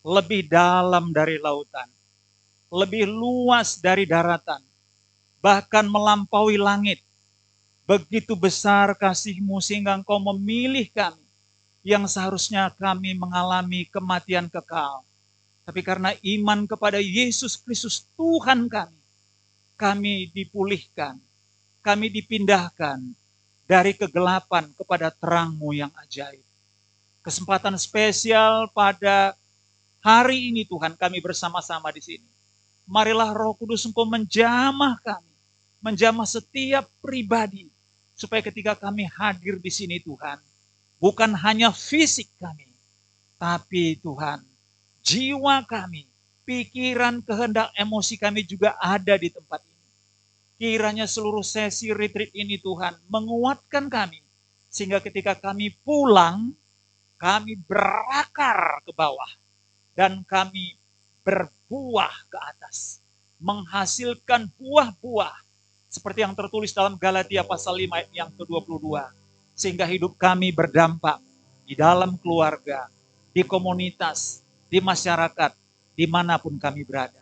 lebih dalam dari lautan, lebih luas dari daratan, bahkan melampaui langit. Begitu besar kasih-Mu sehingga Engkau memilih kami, yang seharusnya kami mengalami kematian kekal. Tapi karena iman kepada Yesus Kristus Tuhan kami dipulihkan, kami dipindahkan dari kegelapan kepada terang-Mu yang ajaib. Kesempatan spesial pada hari ini Tuhan, kami bersama-sama di sini. Marilah Roh Kudus Engkau menjamah kami, menjamah setiap pribadi, supaya ketika kami hadir di sini Tuhan, bukan hanya fisik kami, tapi Tuhan, jiwa kami, pikiran, kehendak, emosi kami juga ada di tempat ini. Kiranya seluruh sesi retreat ini Tuhan menguatkan kami, sehingga ketika kami pulang, kami berakar ke bawah, dan kami berbuah ke atas, menghasilkan buah-buah, seperti yang tertulis dalam Galatia pasal 5 ayat yang ke-22, sehingga hidup kami berdampak di dalam keluarga, di komunitas, di masyarakat, dimanapun kami berada.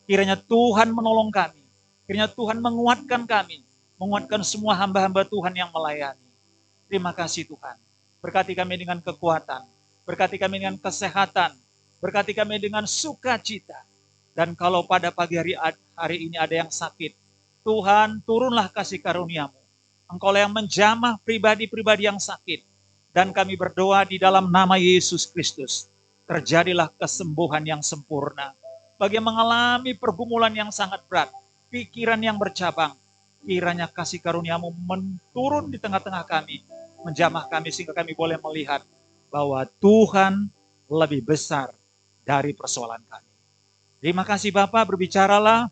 Kiranya Tuhan menolong kami, kiranya Tuhan menguatkan kami, menguatkan semua hamba-hamba Tuhan yang melayani. Terima kasih Tuhan. Berkati kami dengan kekuatan, berkati kami dengan kesehatan, berkati kami dengan sukacita. Dan kalau pada pagi hari ini ada yang sakit, Tuhan turunlah kasih karunia-Mu. Engkau yang menjamah pribadi-pribadi yang sakit. Dan kami berdoa di dalam nama Yesus Kristus, terjadilah kesembuhan yang sempurna. Bagi yang mengalami pergumulan yang sangat berat, pikiran yang bercabang, kiranya kasih karunia-Mu menturun di tengah-tengah kami, menjamah kami sehingga kami boleh melihat bahwa Tuhan lebih besar dari persoalan kami. Terima kasih Bapak, berbicaralah,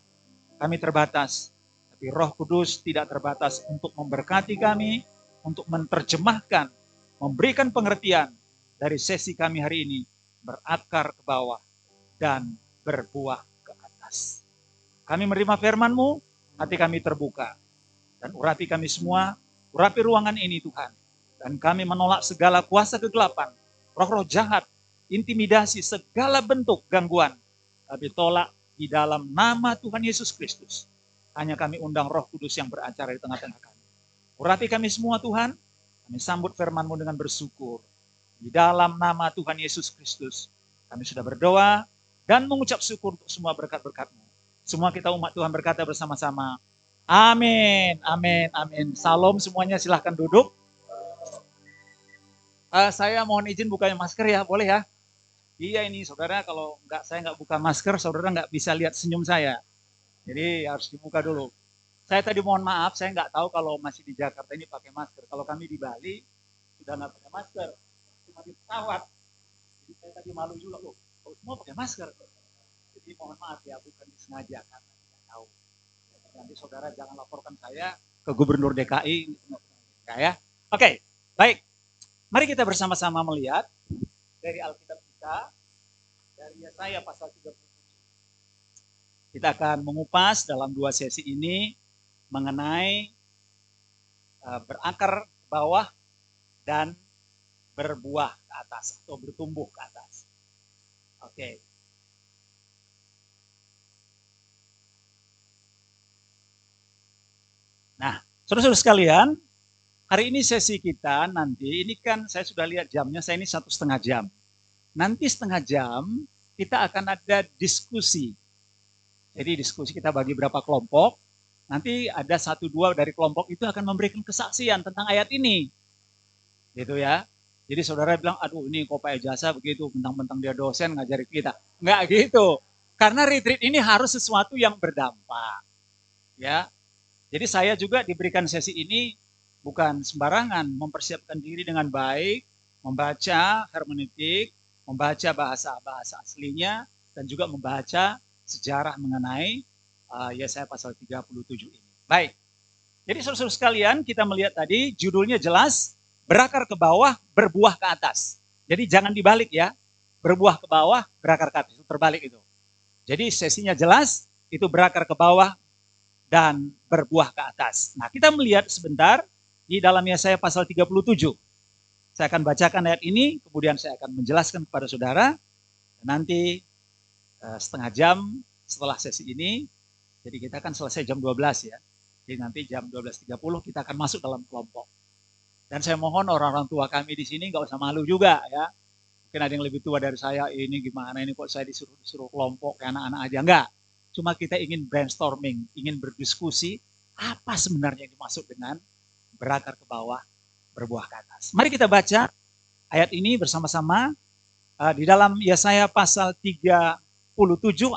kami terbatas. Tapi Roh Kudus tidak terbatas untuk memberkati kami, untuk menerjemahkan, memberikan pengertian dari sesi kami hari ini, berakar ke bawah dan berbuah ke atas. Kami menerima firman-Mu, hati kami terbuka. Dan urapi kami semua, urapi ruangan ini Tuhan. Dan kami menolak segala kuasa kegelapan, roh-roh jahat, intimidasi, segala bentuk gangguan. Kami tolak di dalam nama Tuhan Yesus Kristus. Hanya kami undang Roh Kudus yang beracara di tengah-tengah kami. Urapi kami semua Tuhan, kami sambut firman-Mu dengan bersyukur. Di dalam nama Tuhan Yesus Kristus, kami sudah berdoa dan mengucap syukur untuk semua berkat-berkat-Mu. Semua kita umat Tuhan berkata bersama-sama, amin, amin, amin. Salam semuanya, silahkan duduk. Saya mohon izin bukanya masker ya, boleh ya? Iya ini saudara, kalau saya nggak buka masker, saudara nggak bisa lihat senyum saya. Jadi harus dibuka dulu. Saya tadi mohon maaf, saya nggak tahu kalau masih di Jakarta ini pakai masker. Kalau kami di Bali sudah nggak pakai masker, cuma di pesawat. Jadi saya tadi malu juga loh, kalau semua pakai masker. Jadi mohon maaf ya, bukan disengaja karena tidak tahu. Jadi nanti saudara jangan laporkan saya ke Gubernur DKI. Ya. Oke, baik. Mari kita bersama-sama melihat dari Alkitab kita, dari Yesaya pasal 37. Kita akan mengupas dalam 2 sesi ini mengenai berakar ke bawah dan berbuah ke atas atau bertumbuh ke atas. Oke. Nah, saudara-saudara sekalian, hari ini sesi kita nanti, ini kan saya sudah lihat jamnya, saya ini 1,5 jam. Nanti 1/2 jam kita akan ada diskusi. Jadi diskusi kita bagi berapa kelompok, nanti ada 1-2 dari kelompok itu akan memberikan kesaksian tentang ayat ini. Gitu ya. Jadi saudara bilang, aduh ini kok Pak Ijasa begitu, mentang-mentang dia dosen ngajari kita. Enggak gitu. Karena retreat ini harus sesuatu yang berdampak. Ya. Jadi saya juga diberikan sesi ini bukan sembarangan, mempersiapkan diri dengan baik, membaca hermeneutik, membaca bahasa-bahasa aslinya, dan juga membaca sejarah mengenai Yesaya pasal 37 ini. Baik, jadi saudara-saudara sekalian, kita melihat tadi judulnya jelas, berakar ke bawah, berbuah ke atas. Jadi jangan dibalik ya, berbuah ke bawah, berakar ke atas, itu terbalik itu. Jadi sesinya jelas, itu berakar ke bawah dan berbuah ke atas. Nah, kita melihat sebentar di dalam Yesaya pasal 37. Saya akan bacakan ayat ini, kemudian saya akan menjelaskan kepada saudara. Nanti setengah jam setelah sesi ini, jadi kita kan selesai jam 12 ya. Jadi nanti jam 12.30 kita akan masuk dalam kelompok. Dan saya mohon orang-orang tua kami di sini nggak usah malu juga ya. Mungkin ada yang lebih tua dari saya, ini gimana ini kok saya disuruh kelompok kayak anak-anak aja. Enggak. Cuma kita ingin brainstorming, ingin berdiskusi apa sebenarnya yang dimaksud dengan berakar ke bawah, berbuah ke atas. Mari kita baca ayat ini bersama-sama di dalam Yesaya pasal 37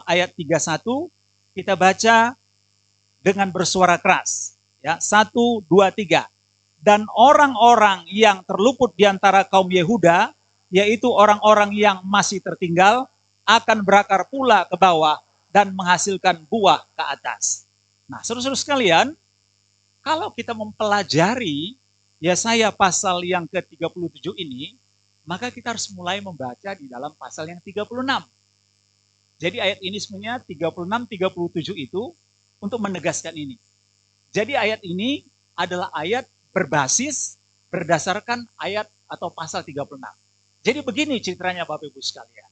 ayat 31. Kita baca dengan bersuara keras. Ya, 1, 2, 3. Dan orang-orang yang terluput di antara kaum Yehuda, yaitu orang-orang yang masih tertinggal, akan berakar pula ke bawah dan menghasilkan buah ke atas. Nah, saudara-saudara sekalian, kalau kita mempelajari Yesaya pasal yang ke-37 ini, maka kita harus mulai membaca di dalam pasal yang 36. Jadi ayat ini sebenarnya 36-37 itu untuk menegaskan ini. Jadi ayat ini adalah ayat berbasis berdasarkan ayat atau pasal 36. Jadi begini ceritanya Bapak Ibu sekalian.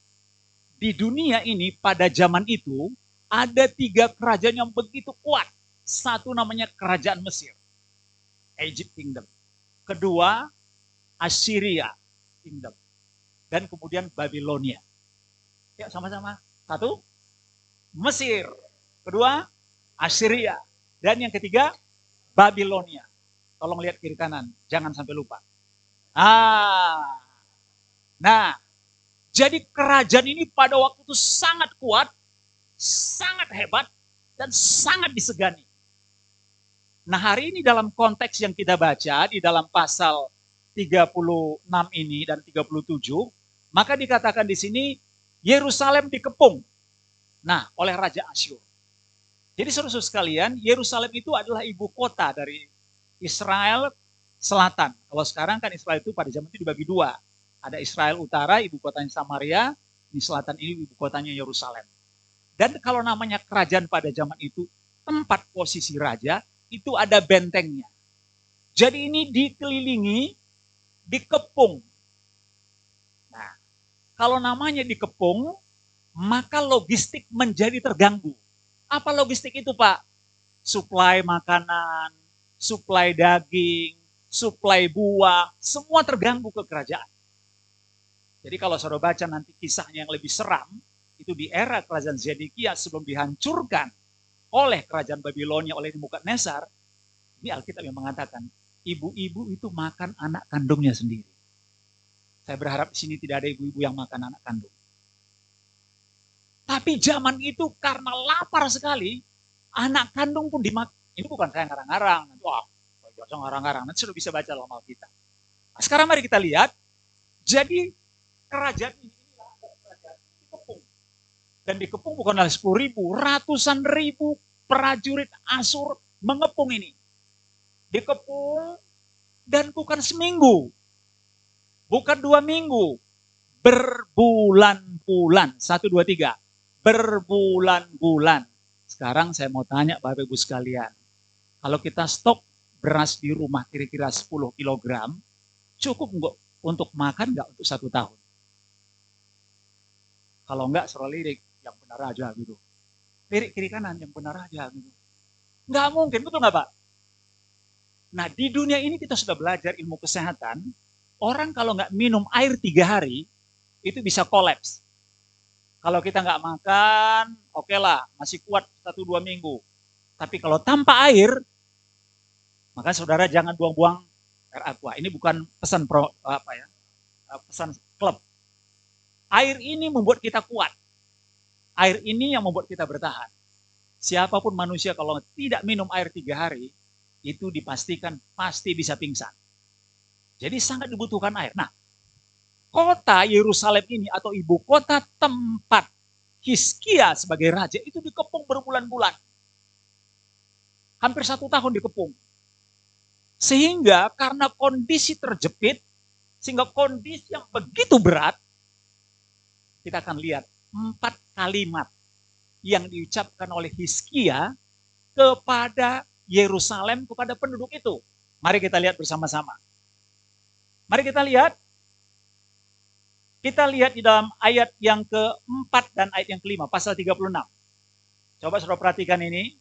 Di dunia ini pada zaman itu ada 3 kerajaan yang begitu kuat. Satu namanya kerajaan Mesir, Egypt Kingdom. Kedua, Assyria Kingdom. Dan kemudian Babilonia. Ya sama-sama. Satu, Mesir. Kedua, Assyria. Dan yang ketiga, Babilonia. Tolong lihat kiri kanan, jangan sampai lupa. Nah, jadi kerajaan ini pada waktu itu sangat kuat, sangat hebat, dan sangat disegani. Nah hari ini dalam konteks yang kita baca, di dalam pasal 36 ini dan 37, maka dikatakan di sini, Yerusalem dikepung. Nah, oleh Raja Asyur. Jadi saudara-saudara sekalian, Yerusalem itu adalah ibu kota dari Israel Selatan. Kalau sekarang kan Israel itu pada zaman itu dibagi 2. Ada Israel Utara, ibu kotanya Samaria, di selatan ini ibu kotanya Yerusalem. Dan kalau namanya kerajaan pada zaman itu, tempat posisi raja, itu ada bentengnya. Jadi ini dikelilingi, dikepung. Nah, kalau namanya dikepung, maka logistik menjadi terganggu. Apa logistik itu Pak? Suplai makanan, suplai daging, suplai buah, semua terganggu ke kerajaan. Jadi kalau saudara baca nanti kisahnya yang lebih seram, itu di era kerajaan Zedekia sebelum dihancurkan oleh kerajaan Babilonia oleh Nebukadnezar, ini Alkitab yang mengatakan, ibu-ibu itu makan anak kandungnya sendiri. Saya berharap di sini tidak ada ibu-ibu yang makan anak kandung. Tapi zaman itu karena lapar sekali, anak kandung pun dimakan. Ini bukan saya ngarang-ngarang. Wah, jangan ngarang-ngarang. Nanti sudah bisa baca dalam Alkitab. Nah, sekarang mari kita lihat. Jadi kerajaan ini dikepung. Dan dikepung bukan oleh 10.000, ratusan ribu prajurit Asyur mengepung ini. Dikepung dan bukan seminggu. Bukan 2 minggu. Berbulan-bulan. 1, 2, 3. Berbulan-bulan. Sekarang saya mau tanya Bapak Ibu sekalian. Kalau kita stok beras di rumah kira-kira 10 kg, cukup enggak untuk makan enggak untuk 1 tahun? Kalau enggak, suruh lirik, yang benar aja gitu. Lirik kiri kanan, yang benar aja gitu. Enggak mungkin, betul enggak Pak? Nah di dunia ini kita sudah belajar ilmu kesehatan, orang kalau enggak minum air 3 hari, itu bisa kolaps. Kalau kita nggak makan, oke lah, masih kuat 1-2 minggu. Tapi kalau tanpa air, maka saudara jangan buang-buang air aqua. Ini bukan pesan pesan klub. Air ini membuat kita kuat. Air ini yang membuat kita bertahan. Siapapun manusia kalau tidak minum air 3 hari, itu dipastikan pasti bisa pingsan. Jadi sangat dibutuhkan air. Nah, kota Yerusalem ini atau ibu kota tempat Hizkia sebagai raja itu dikepung berbulan-bulan. Hampir 1 tahun dikepung. Sehingga karena kondisi terjepit, sehingga kondisi yang begitu berat, kita akan lihat 4 kalimat yang diucapkan oleh Hizkia kepada Yerusalem, kepada penduduk itu. Mari kita lihat bersama-sama. Mari kita lihat. Kita lihat di dalam ayat yang keempat dan ayat yang kelima, pasal 36. Coba saudara perhatikan ini.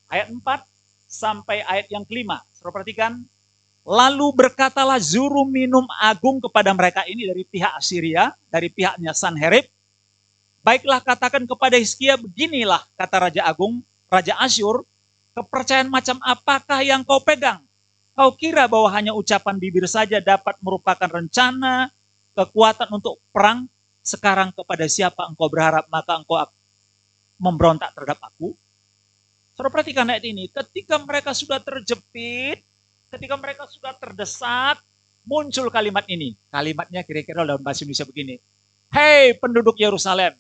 Ayat 4 sampai ayat yang kelima. Saudara perhatikan. Lalu berkatalah juru minum agung kepada mereka ini dari pihak Assyria, dari pihaknya Sanherib. Baiklah katakan kepada Hizkia, beginilah kata Raja Agung, Raja Asyur, kepercayaan macam apakah yang kau pegang? Kau kira bahwa hanya ucapan bibir saja dapat merupakan rencana, kekuatan untuk perang? Sekarang kepada siapa engkau berharap, maka engkau memberontak terhadap aku? Saudara perhatikan ayat ini, ketika mereka sudah terjepit, ketika mereka sudah terdesak, muncul kalimat ini. Kalimatnya kira-kira dalam bahasa Indonesia begini. Hei penduduk Yerusalem,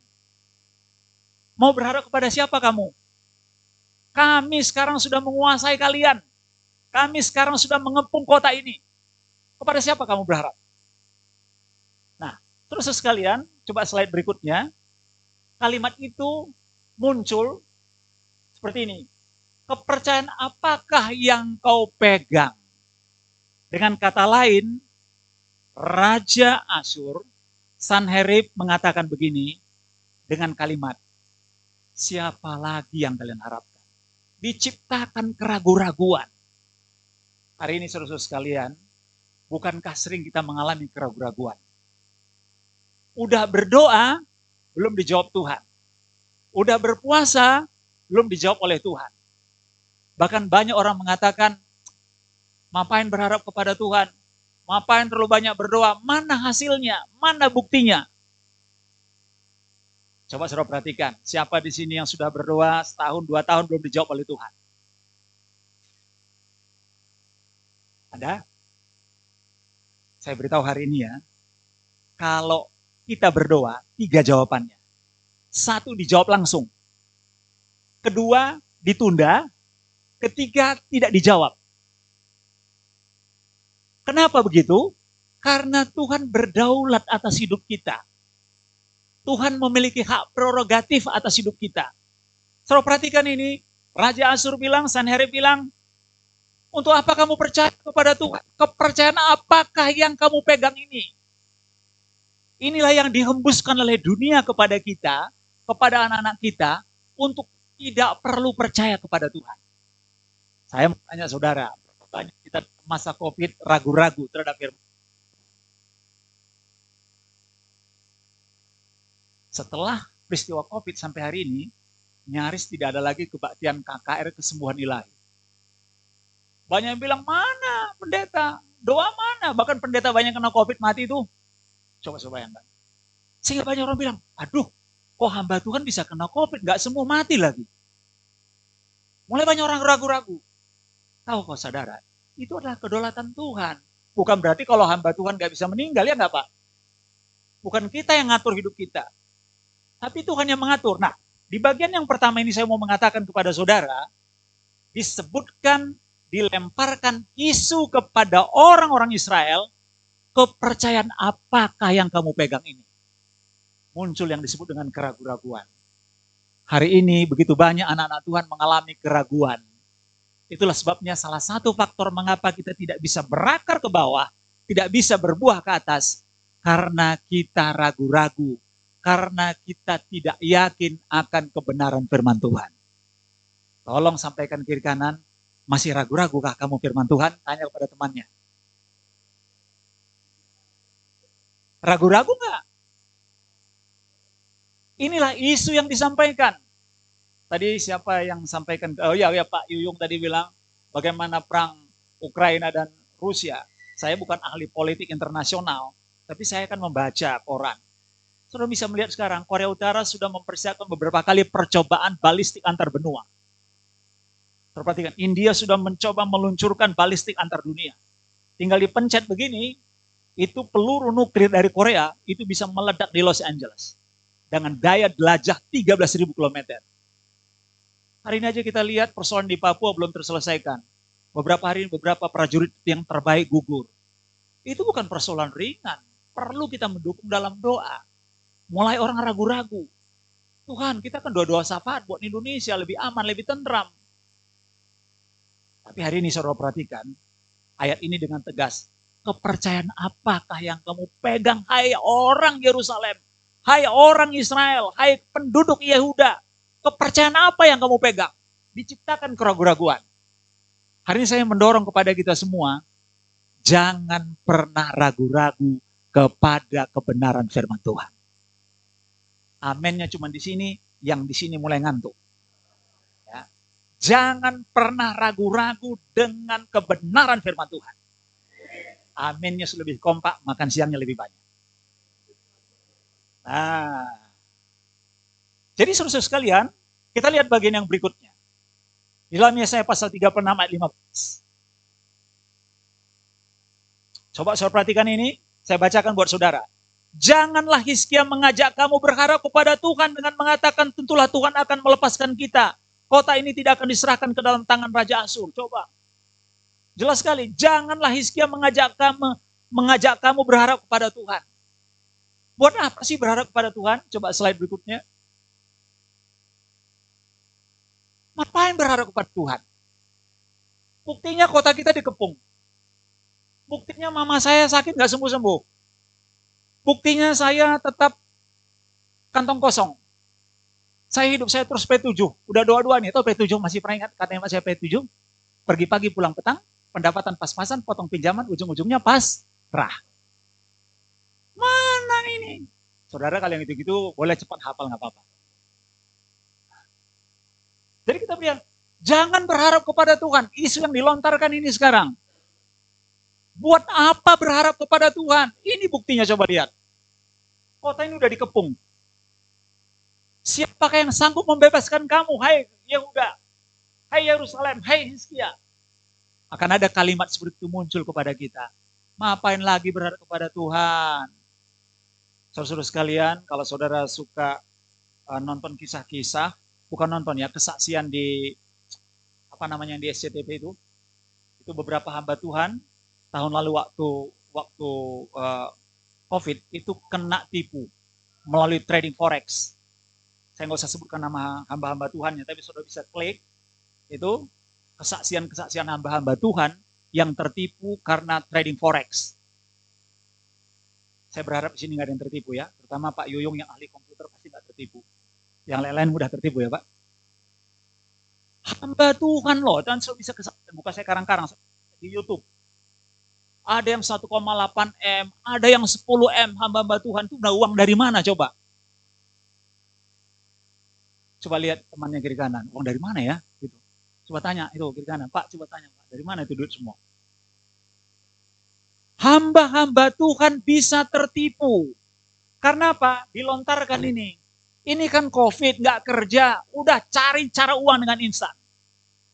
mau berharap kepada siapa kamu? Kami sekarang sudah menguasai kalian. Kami sekarang sudah mengepung kota ini. Kepada siapa kamu berharap? Nah, terus sekalian, coba slide berikutnya. Kalimat itu muncul seperti ini. Kepercayaan apakah yang kau pegang? Dengan kata lain, Raja Asyur, Sanherib mengatakan begini dengan kalimat, siapa lagi yang kalian harapkan? Diciptakan keraguan-raguan. Hari ini saudara-saudara sekalian, bukankah sering kita mengalami keraguan-raguan? Udah berdoa, belum dijawab Tuhan. Udah berpuasa, belum dijawab oleh Tuhan. Bahkan banyak orang mengatakan, ngapain berharap kepada Tuhan? Ngapain terlalu banyak berdoa? Mana hasilnya? Mana buktinya? Coba saudara perhatikan, siapa di sini yang sudah berdoa setahun, 2 tahun belum dijawab oleh Tuhan? Ada? Saya beritahu hari ini ya, kalau kita berdoa, 3 jawabannya. 1 dijawab langsung. 2 ditunda. 3 tidak dijawab. Kenapa begitu? Karena Tuhan berdaulat atas hidup kita. Tuhan memiliki hak prerogatif atas hidup kita. Saudara perhatikan ini, Raja Asyur bilang, Sanherib bilang, untuk apa kamu percaya kepada Tuhan? Kepercayaan apakah yang kamu pegang ini? Inilah yang dihembuskan oleh dunia kepada kita, kepada anak-anak kita, untuk tidak perlu percaya kepada Tuhan. Saya mau tanya saudara, banyak kita masa COVID ragu-ragu terhadap firman. Setelah peristiwa COVID sampai hari ini, nyaris tidak ada lagi kebaktian KKR kesembuhan ilahi. Banyak yang bilang, mana pendeta? Doa mana? Bahkan pendeta banyak kena COVID mati itu. Coba bayangkan. Sehingga banyak orang bilang, aduh, kok hamba Tuhan bisa kena COVID? Gak semua mati lagi. Mulai banyak orang ragu-ragu. Tahu kok saudara, itu adalah kedaulatan Tuhan. Bukan berarti kalau hamba Tuhan gak bisa meninggal, ya enggak Pak? Bukan kita yang ngatur hidup kita. Tapi Tuhan yang mengatur. Nah, di bagian yang pertama ini saya mau mengatakan kepada saudara, disebutkan, dilemparkan isu kepada orang-orang Israel, kepercayaan apakah yang kamu pegang ini? Muncul yang disebut dengan keraguan-raguan. Hari ini begitu banyak anak-anak Tuhan mengalami keraguan. Itulah sebabnya salah satu faktor mengapa kita tidak bisa berakar ke bawah, tidak bisa berbuah ke atas, karena kita ragu-ragu, karena kita tidak yakin akan kebenaran firman Tuhan. Tolong sampaikan kiri kanan, masih ragu-ragukah kamu firman Tuhan? Tanya kepada temannya. Ragu-ragu nggak? Inilah isu yang disampaikan. Tadi siapa yang sampaikan? Oh ya Pak Yuyung tadi bilang bagaimana perang Ukraina dan Rusia. Saya bukan ahli politik internasional, tapi saya akan membaca koran. Saudara bisa melihat sekarang Korea Utara sudah mempersiapkan beberapa kali percobaan balistik antar benua. Perhatikan, India sudah mencoba meluncurkan balistik antar dunia. Tinggal dipencet begini, itu peluru nuklir dari Korea itu bisa meledak di Los Angeles dengan daya jelajah 13.000 km. Hari ini aja kita lihat persoalan di Papua belum terselesaikan. Beberapa hari ini beberapa prajurit yang terbaik gugur. Itu bukan persoalan ringan. Perlu kita mendukung dalam doa. Mulai orang ragu-ragu. Tuhan, kita kan doa-doa syafaat buat Indonesia lebih aman, lebih tentram. Tapi hari ini saudara perhatikan, ayat ini dengan tegas. kepercayaan apakah yang kamu pegang, hai orang Yerusalem, hai orang Israel, hai penduduk Yehuda? Kepercayaan apa yang kamu pegang? Diciptakan keraguan-raguan. Hari ini saya mendorong kepada kita semua, jangan pernah ragu-ragu kepada kebenaran firman Tuhan. Amennya cuma di sini, yang di sini mulai ngantuk. Ya. Jangan pernah ragu-ragu dengan kebenaran firman Tuhan. Amennya lebih kompak, makan siangnya lebih banyak. Nah, jadi saudara sekalian, kita lihat bagian yang berikutnya. Di dalam Yesaya pasal 36 ayat 15. Coba saudara perhatikan ini, saya bacakan buat saudara. Janganlah Hizkia mengajak kamu berharap kepada Tuhan dengan mengatakan, tentulah Tuhan akan melepaskan kita. Kota ini tidak akan diserahkan ke dalam tangan Raja Asyur. Coba. Jelas sekali, janganlah Hizkia mengajak kamu berharap kepada Tuhan. Buat apa sih berharap kepada Tuhan? Coba slide berikutnya. Ngapain berharap kepada Tuhan? Buktinya kota kita dikepung. Buktinya mama saya sakit gak sembuh-sembuh. Buktinya saya tetap kantong kosong. Saya hidup saya terus P7. Udah doa-doa nih. Tahu P7 masih pernah ingat katanya saya P7? Pergi pagi pulang petang. Pendapatan pas-pasan, potong pinjaman, ujung-ujungnya pasrah. Mana ini? Saudara kalau yang gitu-gitu boleh cepat hafal gak apa-apa. Jadi kita bilang, jangan berharap kepada Tuhan. Isu yang dilontarkan ini sekarang. Buat apa berharap kepada Tuhan? Ini buktinya, coba lihat. Kota ini udah dikepung. Siapakah yang sanggup membebaskan kamu? Hai Yehuda, hai Yerusalem, hai Hizkia. Akan ada kalimat seperti itu muncul kepada kita. Ngapain lagi berharap kepada Tuhan? Saudara-saudara sekalian, kalau saudara suka nonton kisah-kisah, bukan nonton ya, kesaksian di di SCTV itu beberapa hamba Tuhan tahun lalu waktu COVID itu kena tipu melalui trading forex. Saya nggak usah sebutkan nama hamba-hamba Tuhannya, tapi saudara bisa klik itu kesaksian hamba-hamba Tuhan yang tertipu karena trading forex. Saya berharap di sini nggak ada yang tertipu ya, terutama Pak Yuyung yang ahli komputer pasti nggak tertipu. Yang lain-lain mudah tertipu ya Pak. Hamba Tuhan loh, dan saya bisa buka saya karang-karang di YouTube. Ada yang 1,8 M, ada yang 10 M hamba-hamba Tuhan itu udah uang dari mana coba? Coba lihat temannya kiri kanan, uang dari mana ya? Gitu. Coba tanya itu kiri kanan, Pak coba tanya Pak, dari mana itu duit semua? Hamba-hamba Tuhan bisa tertipu. Karena apa? Dilontarkan ini. Ini kan COVID, nggak kerja, udah cari cara uang dengan instan.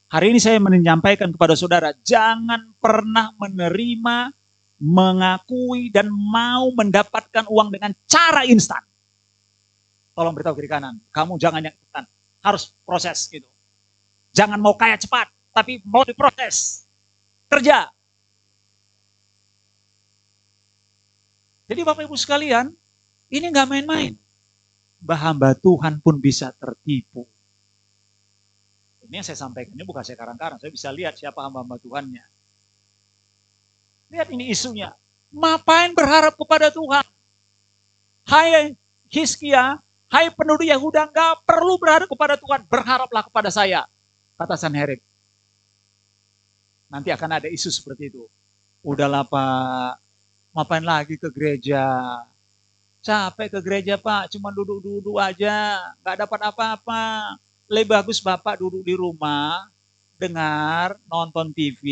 Hari ini saya menyampaikan kepada saudara, jangan pernah menerima, mengakui, dan mau mendapatkan uang dengan cara instan. Tolong beritahu kiri kanan, kamu jangan yang instan, harus proses gitu. Jangan mau kaya cepat, tapi mau diproses. Kerja. Jadi Bapak Ibu sekalian, ini nggak main-main. Hamba Tuhan pun bisa tertipu. Ini yang saya sampaikan, ini bukan saya karang-karang, saya bisa lihat siapa hamba-hamba Tuhannya. Lihat ini isunya. Ngapain berharap kepada Tuhan? Hai Hizkia, hai penduduk Yehuda, gak perlu berharap kepada Tuhan, berharaplah kepada saya, kata Sanherib. Nanti akan ada isu seperti itu. Udahlah Pak, ngapain lagi ke gereja? Capek ke gereja Pak, cuma duduk-duduk aja, gak dapat apa-apa. Lebih bagus Bapak duduk di rumah, dengar, nonton TV,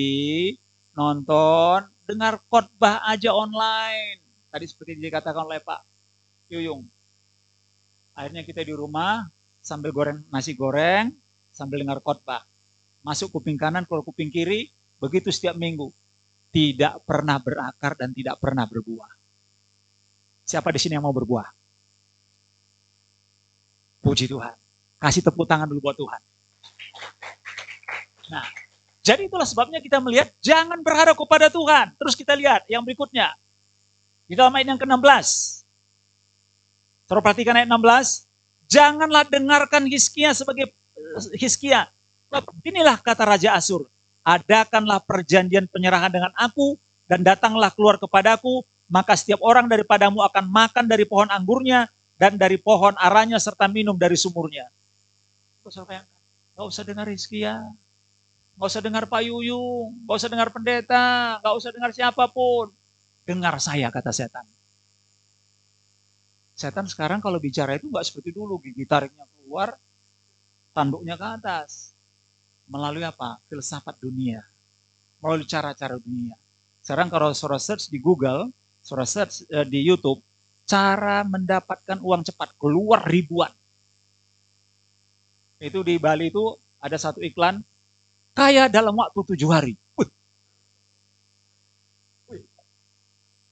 dengar khotbah aja online. Tadi seperti dikatakan oleh Pak Yuyung. Akhirnya kita di rumah, sambil goreng nasi goreng, sambil dengar khotbah. Masuk kuping kanan, keluar kuping kiri, begitu setiap minggu. Tidak pernah berakar dan tidak pernah berbuah. Siapa di sini yang mau berbuah? Puji Tuhan. Kasih tepuk tangan dulu buat Tuhan. Nah, jadi itulah sebabnya kita melihat jangan berharap kepada Tuhan. Terus kita lihat yang berikutnya. Di dalam ayat yang ke-16. Saudara perhatikan ayat 16. Janganlah dengarkan Hizkia sebagai Hizkia. Inilah kata Raja Asyur. Adakanlah perjanjian penyerahan dengan aku Dan datanglah keluar kepadaku, maka setiap orang daripadamu akan makan dari pohon anggurnya dan dari pohon aranya serta minum dari sumurnya. Gak usah dengar Hizkia, gak usah dengar Pak Yuyung, gak usah dengar pendeta, gak usah dengar siapapun. Dengar saya, kata setan. Setan sekarang kalau bicara itu gak seperti dulu, gigi tariknya keluar, tanduknya ke atas. Melalui apa? Filsafat dunia. Melalui cara-cara dunia. Sekarang kalau saudara search di Google, saudara search di YouTube, cara mendapatkan uang cepat, keluar ribuan. Itu di Bali itu ada satu iklan, kaya dalam waktu 7 hari.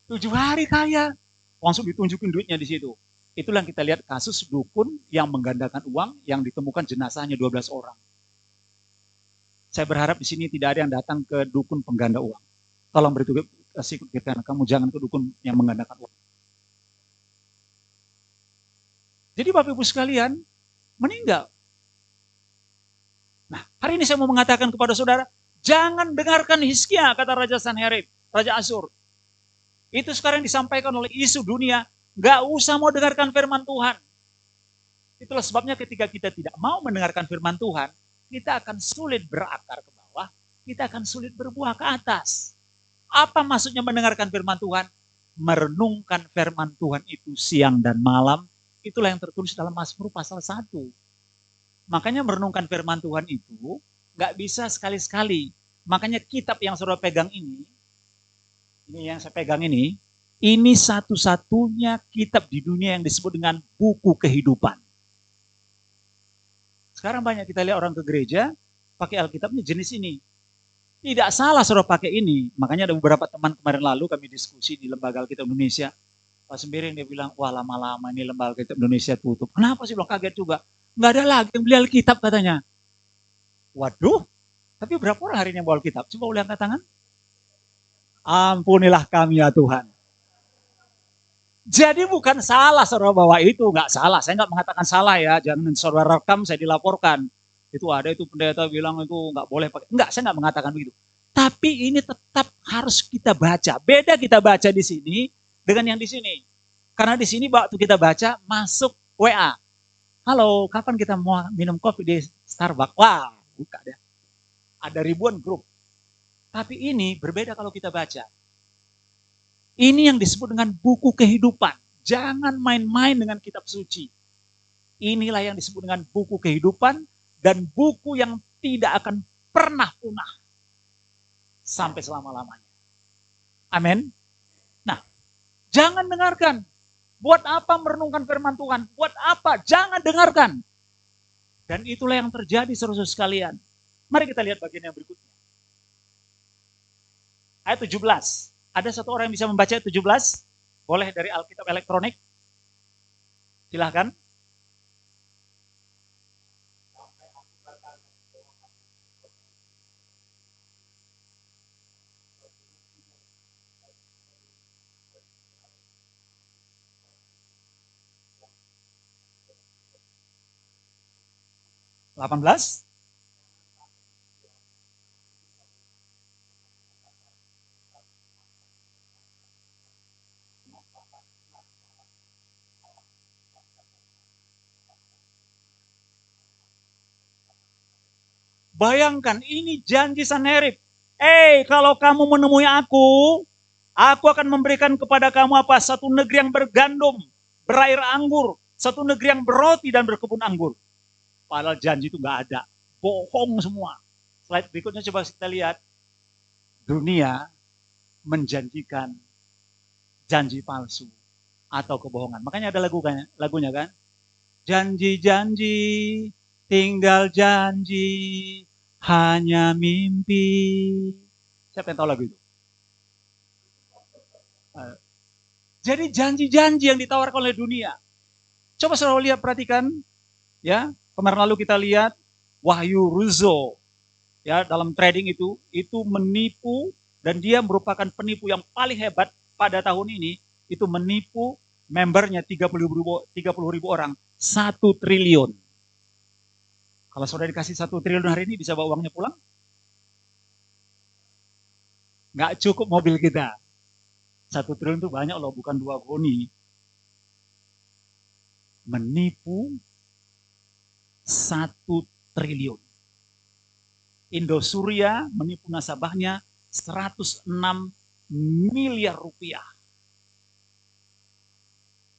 7 hari kaya. Langsung ditunjukin duitnya di situ. Itulah yang kita lihat kasus dukun yang menggandakan uang yang ditemukan jenazahnya 12 orang. Saya berharap di sini tidak ada yang datang ke dukun pengganda uang. Tolong beritahu kamu jangan ke dukun yang menggandakan uang. Jadi Bapak Ibu sekalian meninggal. Nah, hari ini saya mau mengatakan kepada saudara, jangan dengarkan Hizkia, kata Raja Sanherib, Raja Asyur. Itu sekarang disampaikan oleh isu dunia, gak usah mau dengarkan firman Tuhan. Itulah sebabnya ketika kita tidak mau mendengarkan firman Tuhan, kita akan sulit berakar ke bawah, kita akan sulit berbuah ke atas. Apa maksudnya mendengarkan firman Tuhan? Merenungkan firman Tuhan itu siang dan malam, itulah yang tertulis dalam Mazmur pasal 1. Makanya merenungkan firman Tuhan itu gak bisa sekali-sekali. Makanya kitab yang saudara pegang ini yang saya pegang ini satu-satunya kitab di dunia yang disebut dengan buku kehidupan. Sekarang banyak kita lihat orang ke gereja, pakai Alkitabnya jenis ini. Tidak salah saudara pakai ini. Makanya ada beberapa teman kemarin lalu kami diskusi di Lembaga Alkitab Indonesia. Pak Sembiring dia bilang, wah lama-lama ini Lembaga Alkitab Indonesia tutup. Kenapa sih? Bilang kaget juga. Nggak ada lagi yang beli Alkitab katanya. Waduh, tapi berapa orang hari ini yang bawa Alkitab? Coba boleh angkat tangan. Ampunilah kami ya Tuhan. Jadi bukan salah saudara bawa itu, nggak salah. Saya nggak mengatakan salah ya, jangan saudara rekam saya dilaporkan. Itu ada itu pendeta bilang itu nggak boleh pakai. Enggak, saya nggak mengatakan begitu. Tapi ini tetap harus kita baca. Beda kita baca di sini dengan yang di sini. Karena di sini waktu kita baca masuk WA. Halo, kapan kita mau minum kopi di Starbucks? Wah, buka deh. Ada ribuan grup. Tapi ini berbeda kalau kita baca. Ini yang disebut dengan buku kehidupan. Jangan main-main dengan kitab suci. Inilah yang disebut dengan buku kehidupan dan buku yang tidak akan pernah punah sampai selama-lamanya. Amin. Nah, jangan dengarkan. Buat apa merenungkan firman Tuhan? Buat apa? Jangan dengarkan. Dan itulah yang terjadi saudara sekalian. Mari kita lihat bagian yang berikutnya. Ayat 17. Ada satu orang yang bisa membaca ayat 17? Boleh dari Alkitab elektronik? Silahkan. (18) Bayangkan, ini janji Sanherib. Kalau kamu menemui aku akan memberikan kepada kamu apa? Satu negeri yang bergandum, berair anggur. Satu negeri yang berroti dan berkebun anggur. Padahal janji itu nggak ada. Bohong semua. Slide berikutnya coba kita lihat. Dunia menjanjikan janji palsu atau kebohongan. Makanya ada lagunya kan? Janji-janji, tinggal janji, hanya mimpi. Siapa yang tahu lagu itu? Jadi janji-janji yang ditawarkan oleh dunia. Coba selalu lihat, perhatikan. Ya, kemarin lalu kita lihat Wahyu Ruzo. Ya, dalam trading itu menipu, dan dia merupakan penipu yang paling hebat pada tahun ini. Itu menipu membernya 30.000 orang, 1 triliun. Kalau saudara dikasih 1 triliun hari ini, bisa bawa uangnya pulang? Nggak cukup mobil kita. 1 triliun itu banyak loh, bukan 2 goni. Menipu 1 triliun. Indosuria menipu nasabahnya 106 miliar rupiah.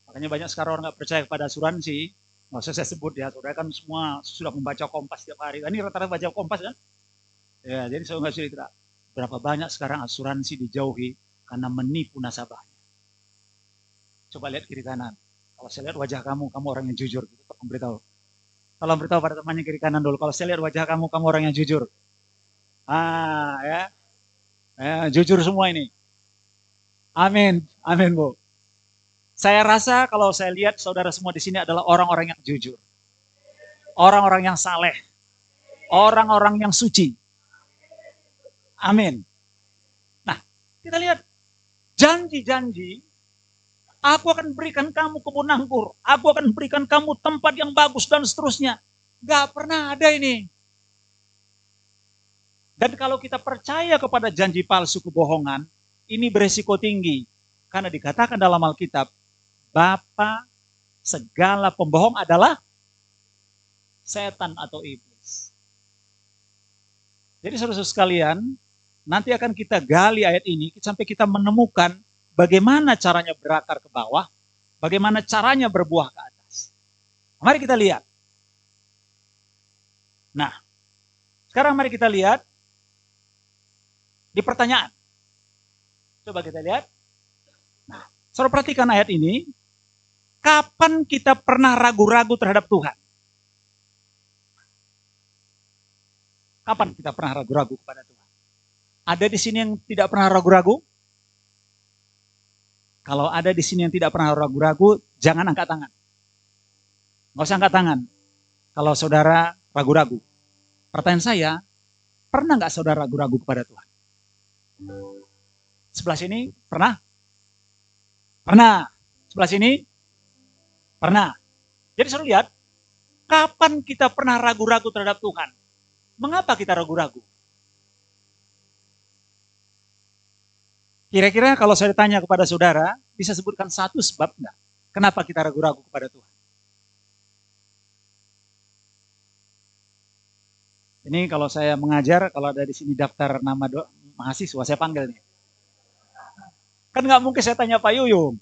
Makanya banyak sekarang orang nggak percaya kepada asuransi. Nggak usah saya sebut ya, saudara kan semua sudah membaca Kompas setiap hari. Ini rata-rata baca Kompas kan? Ya, jadi saya nggak cerita. Berapa banyak sekarang asuransi dijauhi karena menipu nasabahnya. Coba lihat kiri kanan. Kalau saya lihat wajah kamu orang yang jujur. Gitu, memberitahu. Kalau beritahu pada temannya kiri kanan dulu. Kalau saya lihat wajah kamu orang yang jujur. Ya, jujur semua ini. Amin, amin Bu. Saya rasa kalau saya lihat saudara semua di sini adalah orang-orang yang jujur. Orang-orang yang saleh. Orang-orang yang suci. Amin. Nah, kita lihat janji-janji, aku akan berikan kamu kebun anggur, aku akan berikan kamu tempat yang bagus dan seterusnya. Gak pernah ada ini. Dan kalau kita percaya kepada janji palsu kebohongan, ini beresiko tinggi. Karena dikatakan dalam Alkitab, bapa segala pembohong adalah setan atau iblis. Jadi saudara sekalian, nanti akan kita gali ayat ini sampai kita menemukan bagaimana caranya berakar ke bawah, bagaimana caranya berbuah ke atas. Mari kita lihat. Nah, sekarang mari kita lihat di pertanyaan. Coba kita lihat. Nah, saudara perhatikan ayat ini. Kapan kita pernah ragu-ragu terhadap Tuhan? Kapan kita pernah ragu-ragu kepada Tuhan? Ada di sini yang tidak pernah ragu-ragu? Kalau ada di sini yang tidak pernah ragu-ragu, jangan angkat tangan. Nggak usah angkat tangan. Kalau saudara ragu-ragu. Pertanyaan saya, pernah nggak saudara ragu-ragu kepada Tuhan? Sebelah sini, pernah? Pernah. Sebelah sini? Pernah. Jadi saudara lihat, kapan kita pernah ragu-ragu terhadap Tuhan? Mengapa kita ragu-ragu? Kira-kira kalau saya tanya kepada saudara, bisa sebutkan satu sebab enggak? Kenapa kita ragu-ragu kepada Tuhan? Ini kalau saya mengajar, kalau ada di sini daftar nama mahasiswa, saya panggil nih. Kan nggak mungkin saya tanya Pak Yuyung.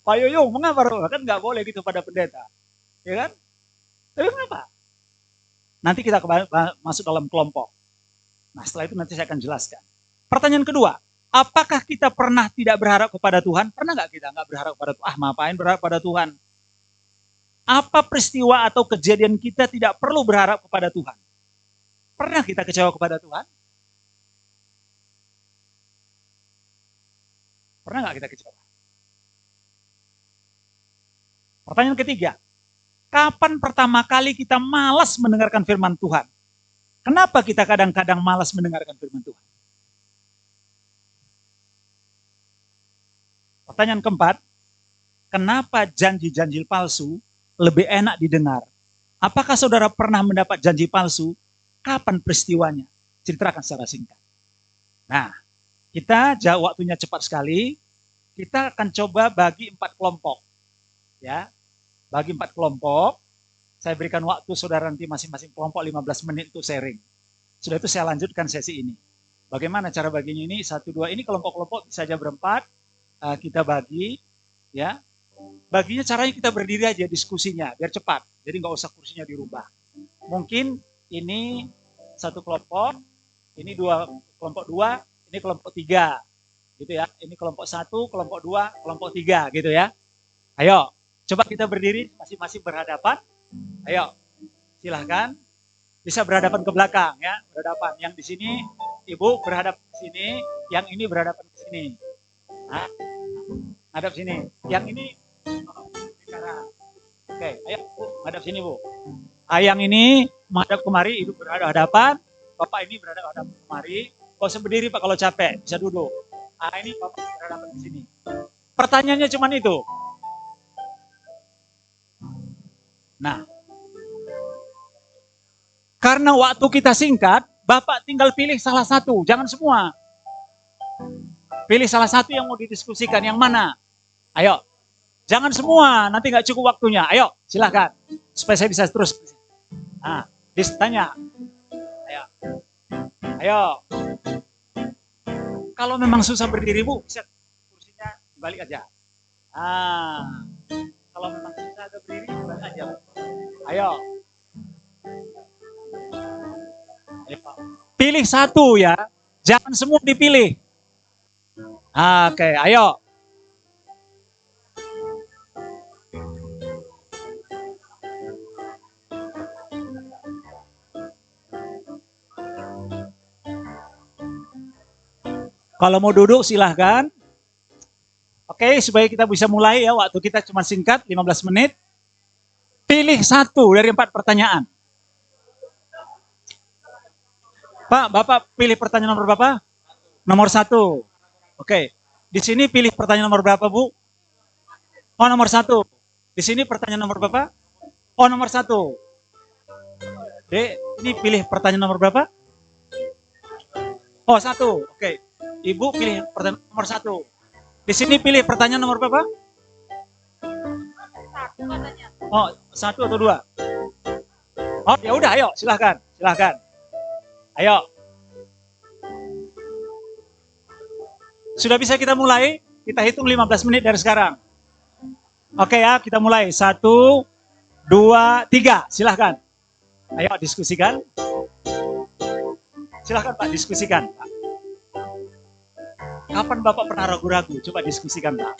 Pak Yuyung, mengapa? Kan nggak boleh gitu pada pendeta. Ya kan? Tapi kenapa? Nanti kita masuk dalam kelompok. Nah setelah itu nanti saya akan jelaskan. Pertanyaan kedua, apakah kita pernah tidak berharap kepada Tuhan? Pernah nggak kita nggak berharap kepada Tuhan? Ngapain berharap pada Tuhan? Apa peristiwa atau kejadian kita tidak perlu berharap kepada Tuhan? Pernah kita kecewa kepada Tuhan? Pernah nggak kita kecewa? Pertanyaan ketiga, kapan pertama kali kita malas mendengarkan firman Tuhan? Kenapa kita kadang-kadang malas mendengarkan firman Tuhan? Pertanyaan keempat, kenapa janji-janji palsu lebih enak didengar? Apakah saudara pernah mendapat janji palsu? Kapan peristiwanya? Ceritakan secara singkat. Nah, kita waktunya cepat sekali. Kita akan coba bagi 4 kelompok. Ya, bagi 4 kelompok. Saya berikan waktu saudara nanti masing-masing kelompok 15 menit untuk sharing. Sudah itu saya lanjutkan sesi ini. Bagaimana cara baginya ini? 1, 2, ini kelompok-kelompok bisa aja berempat. Kita bagi, ya. Baginya caranya kita berdiri aja diskusinya, biar cepat. Jadi nggak usah kursinya dirubah. Mungkin ini 1 kelompok, ini kelompok 2, ini kelompok 3, gitu ya. Ini kelompok 1, kelompok 2, kelompok 3, gitu ya. Ayo, coba kita berdiri masing-masing berhadapan. Ayo, silahkan. Bisa berhadapan ke belakang ya, berhadapan. Yang di sini ibu berhadap ke sini, yang ini berhadapan ke sini. Nah, hadap sini. Yang ini bicara. Oke, ayo Bu, hadap sini Bu. Yang ini menghadap kemari, ibu berhadapan. Bapak ini berhadapan kemari. Kau usah berdiri Pak kalau capek, bisa duduk. Ini Bapak berhadapan ke sini. Pertanyaannya cuma itu. Nah, karena waktu kita singkat, Bapak tinggal pilih salah satu, jangan semua. Pilih salah satu yang mau didiskusikan, yang mana? Ayo, jangan semua, nanti nggak cukup waktunya. Ayo, silahkan, supaya saya bisa terus. Nah, tanya. Ayo, ayo. Kalau memang susah berdiri, Bu, bisa kursinya balik aja. Ah, kalau memang susah agak berdiri, balik aja. Ayo. Pilih satu ya, jangan semua dipilih. Oke, ayo. Kalau mau duduk silahkan. Oke, supaya kita bisa mulai ya, waktu kita cuma singkat, 15 menit. Pilih satu dari 4 pertanyaan. Pak, Bapak pilih pertanyaan nomor berapa? Nomor 1. Oke, di sini pilih pertanyaan nomor berapa, Bu? Oh, nomor 1. Di sini pertanyaan nomor berapa? Oh, nomor 1. Dek, ini pilih pertanyaan nomor berapa? Oh, 1. Oke, Ibu pilih pertanyaan nomor 1. Di sini pilih pertanyaan nomor berapa? 1 katanya. Oh, 1 atau 2? Oh, ya udah, ayo, silahkan, silahkan. Ayo. Sudah bisa kita mulai? Kita hitung 15 menit dari sekarang. Oke ya, kita mulai. 1, 2, 3. Silahkan. Ayo diskusikan. Silahkan Pak, diskusikan Pak. Kapan Bapak pernah ragu-ragu? Coba diskusikan Pak.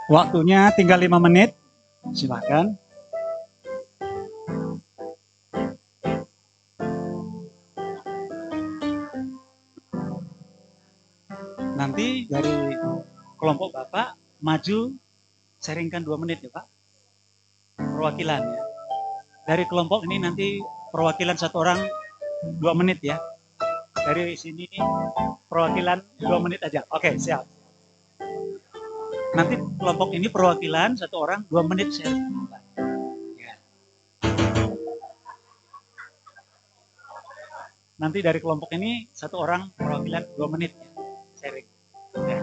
Waktunya tinggal 5 menit. Silakan. Nanti dari kelompok Bapak maju sharingkan 2 menit ya Pak. Perwakilan ya. Dari kelompok ini nanti perwakilan 1 orang 2 menit ya. Dari sini perwakilan 2 menit aja. Oke, siap. Nanti kelompok ini perwakilan 1 orang 2 menit sharing. Ya. Nanti dari kelompok ini 1 orang perwakilan 2 menit ya, sharing. Ya.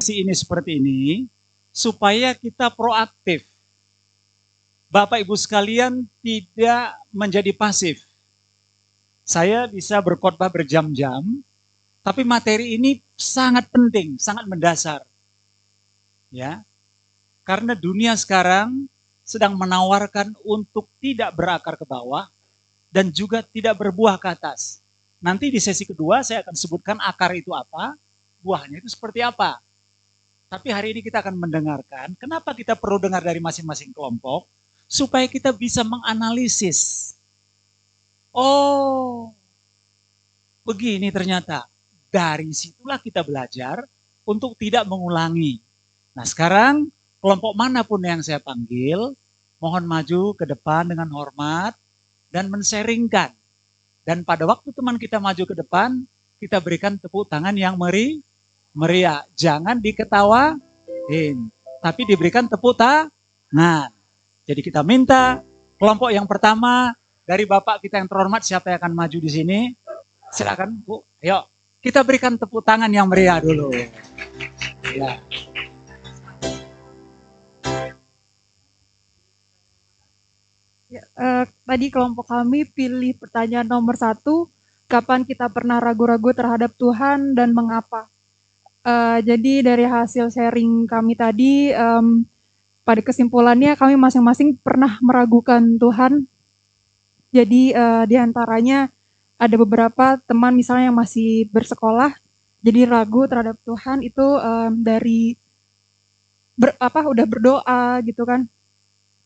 ini seperti ini supaya kita proaktif. Bapak Ibu sekalian tidak menjadi pasif. Saya bisa berkhotbah berjam-jam, tapi materi ini sangat penting, sangat mendasar. Ya. Karena dunia sekarang sedang menawarkan untuk tidak berakar ke bawah dan juga tidak berbuah ke atas. Nanti di sesi kedua saya akan sebutkan akar itu apa, buahnya itu seperti apa. Tapi hari ini kita akan mendengarkan kenapa kita perlu dengar dari masing-masing kelompok supaya kita bisa menganalisis. Oh, begini ternyata. Dari situlah kita belajar untuk tidak mengulangi. Nah sekarang kelompok manapun yang saya panggil, mohon maju ke depan dengan hormat dan men-sharingkan. Dan pada waktu teman kita maju ke depan, kita berikan tepuk tangan yang meriah. Jangan diketawain, tapi diberikan tepuk tangan. Jadi kita minta kelompok yang pertama dari Bapak kita yang terhormat, siapa yang akan maju di sini? Silakan Bu, ayo kita berikan tepuk tangan yang meriah dulu. Ya. Tadi kelompok kami pilih pertanyaan nomor 1, kapan kita pernah ragu-ragu terhadap Tuhan dan mengapa? Jadi dari hasil sharing kami tadi, pada kesimpulannya kami masing-masing pernah meragukan Tuhan. Jadi di antaranya ada beberapa teman misalnya yang masih bersekolah, jadi ragu terhadap Tuhan itu dari udah berdoa gitu kan,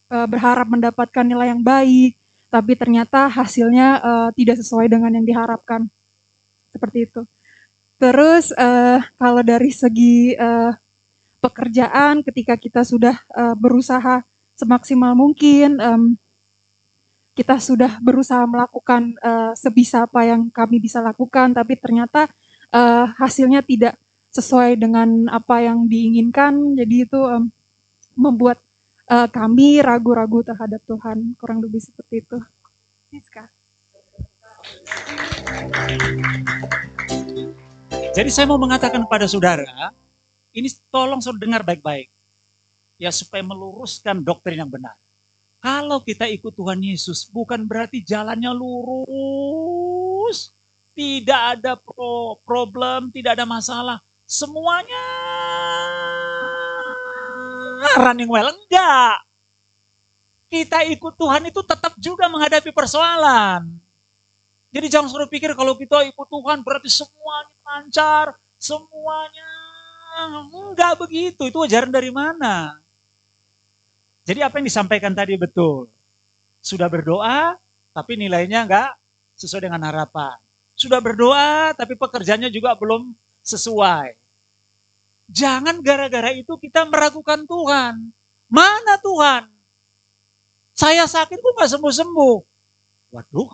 berharap mendapatkan nilai yang baik, tapi ternyata hasilnya tidak sesuai dengan yang diharapkan. Seperti itu. Terus kalau dari segi pekerjaan, ketika kita sudah berusaha semaksimal mungkin, kita sudah berusaha melakukan sebisa apa yang kami bisa lakukan, tapi ternyata hasilnya tidak sesuai dengan apa yang diinginkan. Jadi itu membuat kami ragu-ragu terhadap Tuhan, kurang lebih seperti itu. Siska. Jadi saya mau mengatakan kepada saudara, ini tolong saudara dengar baik-baik. Ya supaya meluruskan doktrin yang benar. Kalau kita ikut Tuhan Yesus, bukan berarti jalannya lurus. Tidak ada problem, tidak ada masalah. Semuanya running well. Enggak. Kita ikut Tuhan itu tetap juga menghadapi persoalan. Jadi jangan suruh pikir kalau kita ikut Tuhan berarti semuanya lancar, semuanya. Enggak begitu, itu ajaran dari mana? Jadi apa yang disampaikan tadi betul. Sudah berdoa, tapi nilainya enggak sesuai dengan harapan. Sudah berdoa, tapi pekerjaannya juga belum sesuai. Jangan gara-gara itu kita meragukan Tuhan. Mana Tuhan? Saya sakit kok gak sembuh-sembuh. Waduh,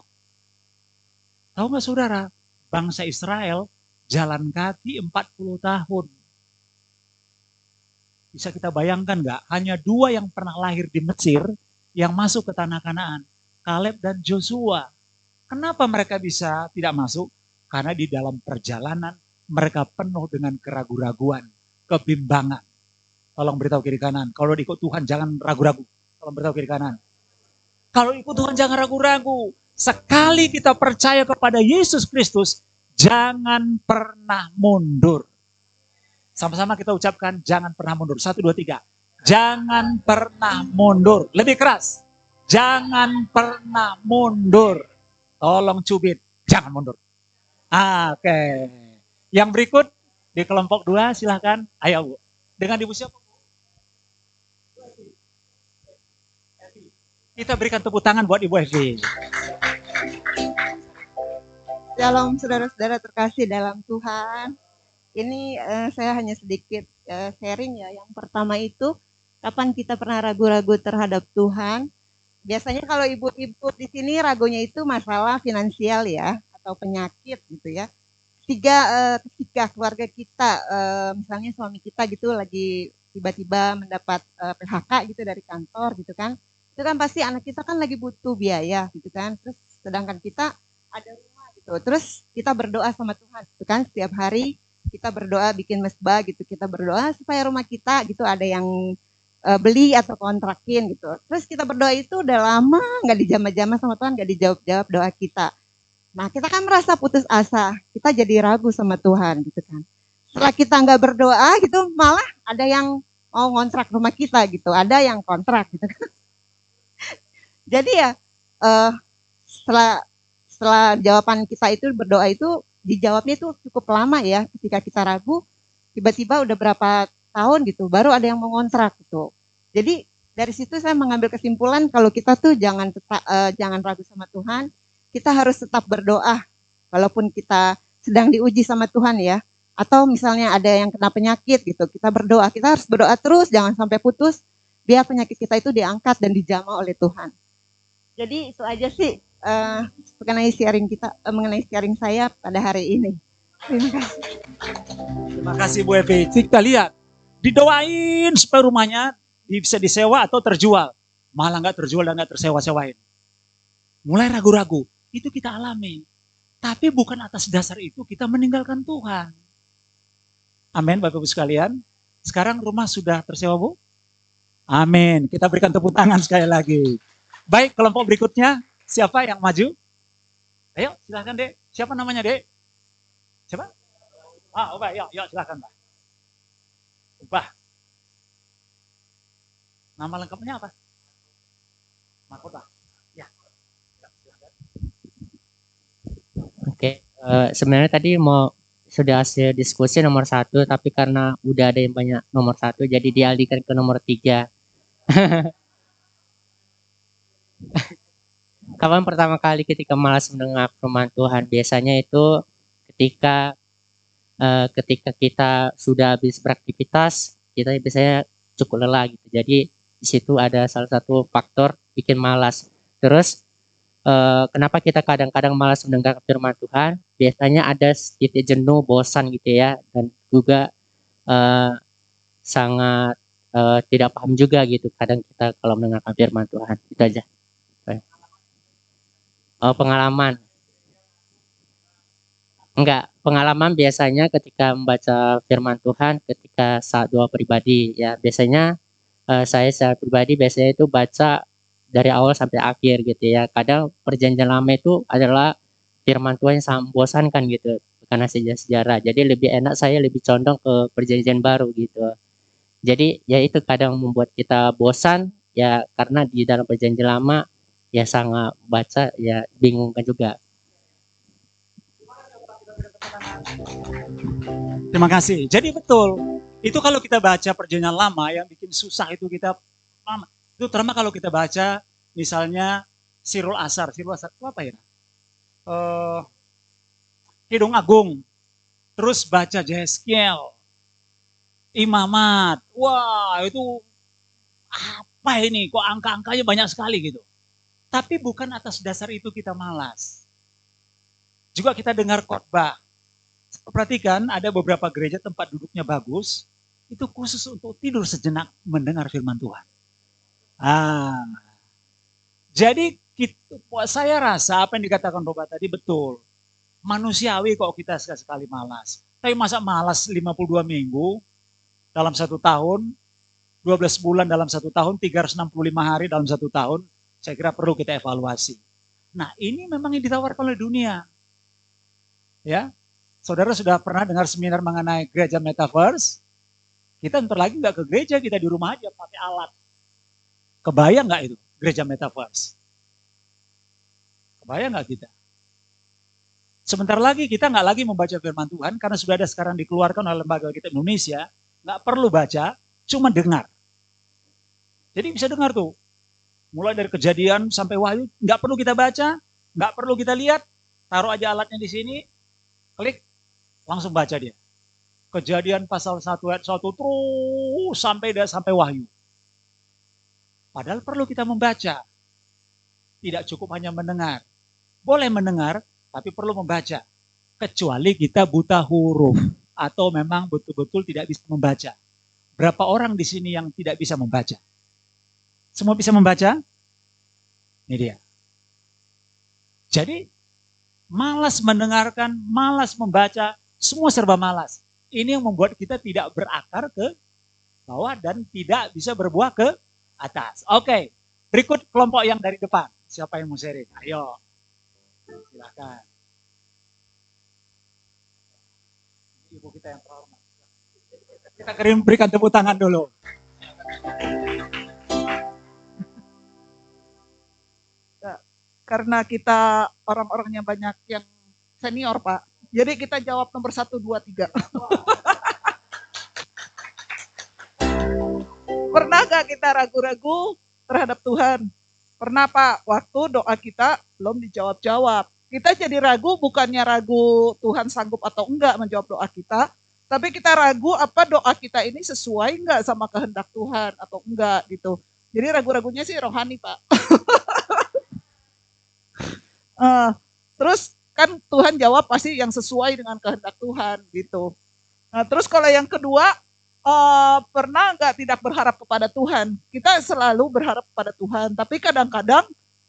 tahu gak saudara? Bangsa Israel jalan kaki 40 tahun. Bisa kita bayangkan gak? Hanya 2 yang pernah lahir di Mesir yang masuk ke tanah Kanaan. Kaleb dan Joshua. Kenapa mereka bisa tidak masuk? Karena di dalam perjalanan mereka penuh dengan keraguan-raguan, kebimbangan. Tolong beritahu kiri kanan. Kalau ikut Tuhan jangan ragu-ragu. Tolong beritahu kiri kanan. Kalau ikut Tuhan jangan ragu-ragu. Sekali kita percaya kepada Yesus Kristus, jangan pernah mundur. Sama-sama kita ucapkan, jangan pernah mundur. 1, 2, 3. Jangan pernah mundur. Lebih keras. Jangan pernah mundur. Tolong cubit, jangan mundur. Oke. Yang berikut, di kelompok 2, silakan. Ayo Bu. Dengan Ibu siapa? Kita berikan tepuk tangan buat Ibu Evi. Shalom saudara-saudara terkasih dalam Tuhan. Ini saya hanya sedikit sharing ya. Yang pertama itu, kapan kita pernah ragu-ragu terhadap Tuhan? Biasanya kalau ibu-ibu di sini ragunya itu masalah finansial ya, atau penyakit gitu ya. Ketika keluarga kita, misalnya suami kita gitu lagi tiba-tiba mendapat PHK gitu dari kantor gitu kan. Itu kan pasti anak kita kan lagi butuh biaya gitu kan. Terus sedangkan kita ada rumah gitu. Terus kita berdoa sama Tuhan gitu kan setiap hari. kita berdoa bikin mesbah gitu, kita berdoa supaya rumah kita gitu ada yang beli atau kontrakin gitu. Terus kita berdoa itu udah lama nggak dijamah-jamah sama Tuhan, nggak dijawab-jawab doa kita. Nah kita kan merasa putus asa, kita jadi ragu sama Tuhan gitu kan. Setelah kita nggak berdoa gitu, malah ada yang mau ngontrak rumah kita gitu, ada yang kontrak gitu kan. Jadi ya setelah setelah jawaban kita itu berdoa itu dijawabnya itu cukup lama ya, ketika kita ragu tiba-tiba udah berapa tahun gitu baru ada yang mau ngontrak gitu. Jadi dari situ saya mengambil kesimpulan kalau kita tuh jangan ragu sama Tuhan, kita harus tetap berdoa walaupun kita sedang diuji sama Tuhan ya. Atau misalnya ada yang kena penyakit gitu, kita berdoa, kita harus berdoa terus, jangan sampai putus, biar penyakit kita itu diangkat dan dijamah oleh Tuhan. Jadi itu aja sih mengenai sharing saya pada hari ini. Terima kasih. Terima kasih Bu Evi. Kita lihat, didoain supaya rumahnya bisa disewa atau terjual. Malah nggak terjual dan nggak tersewa-sewain. Mulai ragu-ragu, itu kita alami. Tapi bukan atas dasar itu kita meninggalkan Tuhan. Amin Bapak Ibu sekalian. Sekarang rumah sudah tersewa Bu? Amin. Kita berikan tepuk tangan sekali lagi. Baik, kelompok berikutnya. Siapa yang maju? Ayo, silahkan Dek. Siapa namanya Dek? Siapa? Ubah. Yuk, silahkan Pak. Ubah. Nama lengkapnya apa? Mahkota. Ya. Silahkan. Oke, sebenarnya tadi sudah hasil diskusi nomor 1, tapi karena udah ada yang banyak nomor 1, jadi dialihkan ke nomor 3. Kapan pertama kali ketika malas mendengar firman Tuhan? Biasanya itu ketika kita sudah habis beraktivitas, kita biasanya cukup lelah gitu. Jadi di situ ada salah satu faktor bikin malas. Terus kenapa kita kadang-kadang malas mendengar firman Tuhan? Biasanya ada titik jenuh, bosan gitu ya, dan juga sangat tidak paham juga gitu. Kadang kita kalau mendengarkan firman Tuhan, itu aja. Pengalaman. Enggak, pengalaman biasanya ketika membaca firman Tuhan ketika saat doa pribadi ya. Biasanya saya secara pribadi biasanya itu baca dari awal sampai akhir gitu ya. Kadang perjanjian lama itu adalah firman Tuhan yang sangat membosankan gitu, karena sejarah. Jadi lebih enak saya lebih condong ke perjanjian baru gitu. Jadi ya itu kadang membuat kita bosan ya, karena di dalam perjanjian lama ya sangat baca ya bingungkan juga. Terima kasih. Jadi betul. Itu kalau kita baca perjanjian lama yang bikin susah itu kita lama. Itu terutama kalau kita baca misalnya Sirul Asar. Sirul Asar itu apa ya? Kidung Agung. Terus baca Yeskiel. Imamat. Wah, itu apa ini? Kok angka-angkanya banyak sekali gitu. Tapi bukan atas dasar itu kita malas. Juga kita dengar khotbah. Perhatikan ada beberapa gereja tempat duduknya bagus, itu khusus untuk tidur sejenak mendengar firman Tuhan. Jadi saya rasa apa yang dikatakan Bapak tadi betul. Manusiawi kok kita sekali-sekali malas. Tapi masa malas 52 minggu dalam 1 tahun, 12 bulan dalam 1 tahun, 365 hari dalam 1 tahun, saya kira perlu kita evaluasi. Nah, ini memang yang ditawarkan oleh dunia. Ya, saudara sudah pernah dengar seminar mengenai gereja metaverse? Kita ntar lagi nggak ke gereja, kita di rumah aja pakai alat. Kebayang nggak itu gereja metaverse? Kebayang nggak kita? Sebentar lagi kita nggak lagi membaca firman Tuhan karena sudah ada sekarang dikeluarkan oleh lembaga kita Indonesia, nggak perlu baca, cuma dengar. Jadi bisa dengar tuh. Mulai dari Kejadian sampai Wahyu, nggak perlu kita baca, nggak perlu kita lihat, taruh aja alatnya di sini, klik, langsung baca dia. Kejadian pasal 1 ayat 1 terus sampai Wahyu. Padahal perlu kita membaca. Tidak cukup hanya mendengar. Boleh mendengar, tapi perlu membaca. Kecuali kita buta huruf atau memang betul-betul tidak bisa membaca. Berapa orang di sini yang tidak bisa membaca? Semua bisa membaca? Ini dia. Jadi malas mendengarkan, malas membaca, semua serba malas. Ini yang membuat kita tidak berakar ke bawah dan tidak bisa berbuah ke atas. Oke, berikut kelompok yang dari depan. Siapa yang mau sharing? Ayo, silakan. Ibu kita yang terhormat. Kita berikan tepuk tangan dulu. Karena kita orang-orangnya banyak yang senior, Pak. Jadi kita jawab nomor 1, 2, 3. Pernah gak kita ragu-ragu terhadap Tuhan? Pernah, Pak. Waktu doa kita belum dijawab-jawab. Kita jadi ragu, bukannya ragu Tuhan sanggup atau enggak menjawab doa kita, tapi kita ragu apa doa kita ini sesuai enggak sama kehendak Tuhan atau enggak gitu. Jadi ragu-ragunya sih rohani, Pak. Terus kan Tuhan jawab pasti yang sesuai dengan kehendak Tuhan gitu. Nah, terus kalau yang kedua, pernah nggak tidak berharap kepada Tuhan? Kita selalu berharap kepada Tuhan, tapi kadang-kadang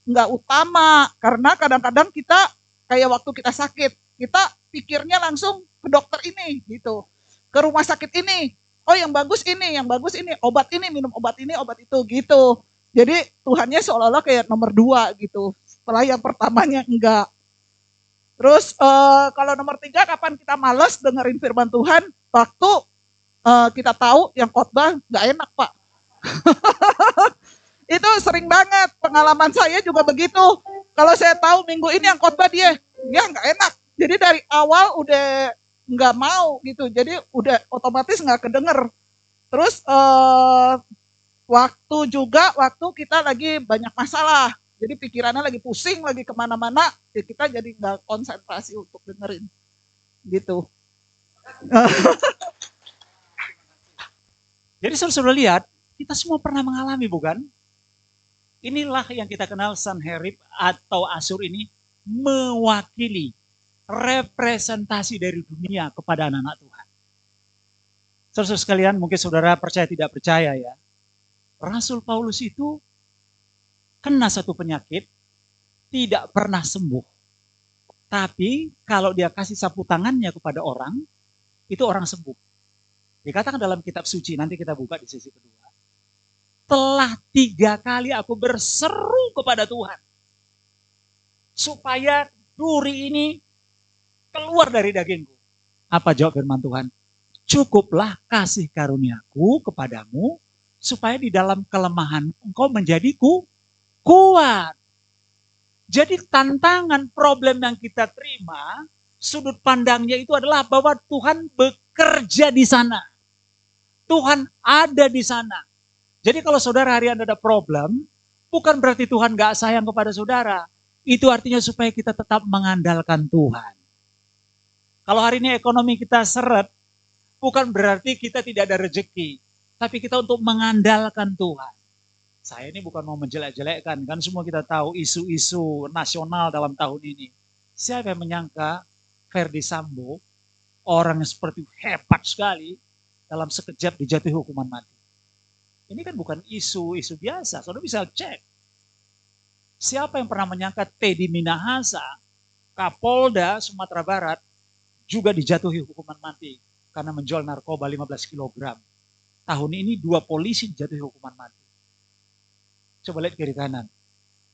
nggak utama, karena kadang-kadang kita kayak waktu kita sakit, kita pikirnya langsung ke dokter ini gitu, ke rumah sakit ini. Oh, yang bagus ini, obat ini, minum obat ini, obat itu gitu. Jadi Tuhannya seolah-olah kayak nomor 2 gitu. Setelah yang pertamanya enggak. Terus kalau nomor 3, kapan kita malas dengerin firman Tuhan? Waktu kita tahu yang khotbah nggak enak, Pak. Itu sering banget. Pengalaman saya juga begitu. Kalau saya tahu minggu ini yang khotbah dia nggak enak. Jadi dari awal udah nggak mau gitu. Jadi udah otomatis nggak kedenger. Terus waktu kita lagi banyak masalah. Jadi pikirannya lagi pusing, lagi kemana-mana, ya kita jadi nggak konsentrasi untuk dengerin, gitu. Jadi saudara lihat, kita semua pernah mengalami, bukan? Inilah yang kita kenal Sanherib atau Asyur ini mewakili representasi dari dunia kepada anak-anak Tuhan. Saudara sekalian, mungkin saudara percaya tidak percaya ya. Rasul Paulus itu kena satu penyakit, tidak pernah sembuh. Tapi kalau dia kasih sapu tangannya kepada orang, itu orang sembuh. Dikatakan dalam kitab suci, nanti kita buka di sesi kedua. Telah 3 kali aku berseru kepada Tuhan, supaya duri ini keluar dari dagingku. Apa jawab firman Tuhan? Cukuplah kasih karuniaku kepadamu, supaya di dalam kelemahan engkau menjadiku kuat. Jadi tantangan problem yang kita terima, sudut pandangnya itu adalah bahwa Tuhan bekerja di sana. Tuhan ada di sana. Jadi kalau saudara hari ini ada problem, bukan berarti Tuhan gak sayang kepada saudara. Itu artinya supaya kita tetap mengandalkan Tuhan. Kalau hari ini ekonomi kita seret, bukan berarti kita tidak ada rezeki. Tapi kita untuk mengandalkan Tuhan. Saya ini bukan mau menjelek-jelekkan, kan semua kita tahu isu-isu nasional dalam tahun ini. Siapa yang menyangka Ferdy Sambo, orang yang seperti hebat sekali, dalam sekejap dijatuhi hukuman mati. Ini kan bukan isu-isu biasa, saudara bisa cek. Siapa yang pernah menyangka Teddy Minahasa, Kapolda Sumatera Barat, juga dijatuhi hukuman mati karena menjual narkoba 15 kg. Tahun ini 2 polisi dijatuhi hukuman mati. Coba lihat kiri kanan.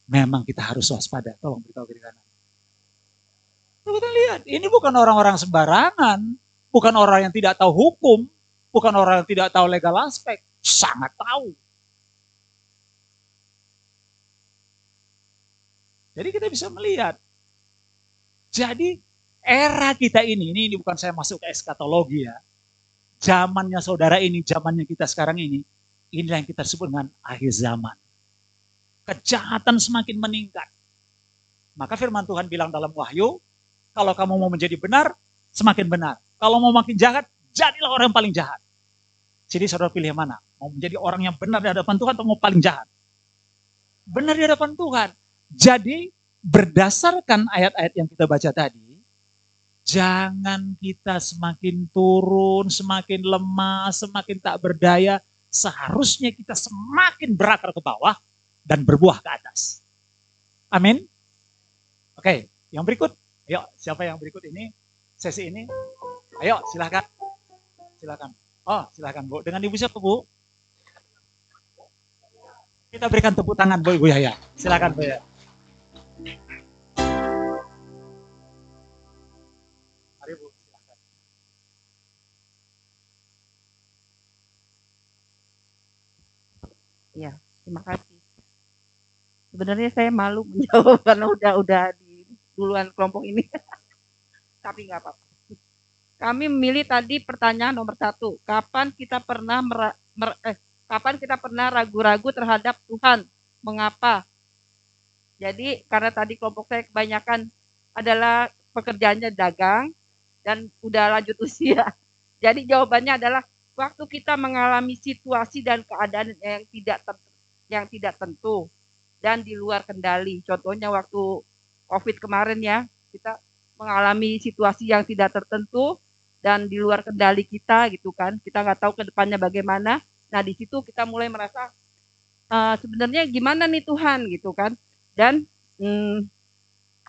Memang kita harus waspada. Tolong beritahu kiri kanan. Coba kita lihat. Ini bukan orang-orang sembarangan. Bukan orang yang tidak tahu hukum. Bukan orang yang tidak tahu legal aspek. Sangat tahu. Jadi kita bisa melihat. Jadi era kita ini bukan saya masuk ke eskatologi ya. Zamannya saudara ini, zamannya kita sekarang ini. Inilah yang kita sebut dengan akhir zaman. Kejahatan semakin meningkat. Maka firman Tuhan bilang dalam Wahyu, kalau kamu mau menjadi benar, semakin benar. Kalau mau makin jahat, jadilah orang yang paling jahat. Jadi saudara pilih yang mana? Mau menjadi orang yang benar di hadapan Tuhan atau mau paling jahat? Benar di hadapan Tuhan. Jadi berdasarkan ayat-ayat yang kita baca tadi, jangan kita semakin turun, semakin lemah, semakin tak berdaya. Seharusnya kita semakin berakar ke bawah, dan berbuah ke atas. Amin. Oke, yang berikut. Ayo, siapa yang berikut ini? Sesi ini. Ayo, silahkan. silakan. Oh, silakan Bu. Dengan Ibu siapa Bu? Kita berikan tepuk tangan Bu Ibu Yaya. Silakan Bu ya. Mari Bu, silakan. Ya, terima kasih. Sebenarnya saya malu menjawab karena udah di duluan kelompok ini. Tapi nggak apa-apa. Kami memilih tadi pertanyaan nomor 1. Kapan kita pernah ragu-ragu terhadap Tuhan? Mengapa? Jadi karena tadi kelompok saya kebanyakan adalah pekerjaannya dagang dan udah lanjut usia. Jadi jawabannya adalah waktu kita mengalami situasi dan keadaan yang tidak tentu dan di luar kendali. Contohnya waktu COVID kemarin ya, kita mengalami situasi yang tidak tertentu dan di luar kendali kita gitu kan. Kita nggak tahu ke depannya bagaimana. Nah di situ kita mulai merasa sebenarnya gimana nih Tuhan gitu kan. Dan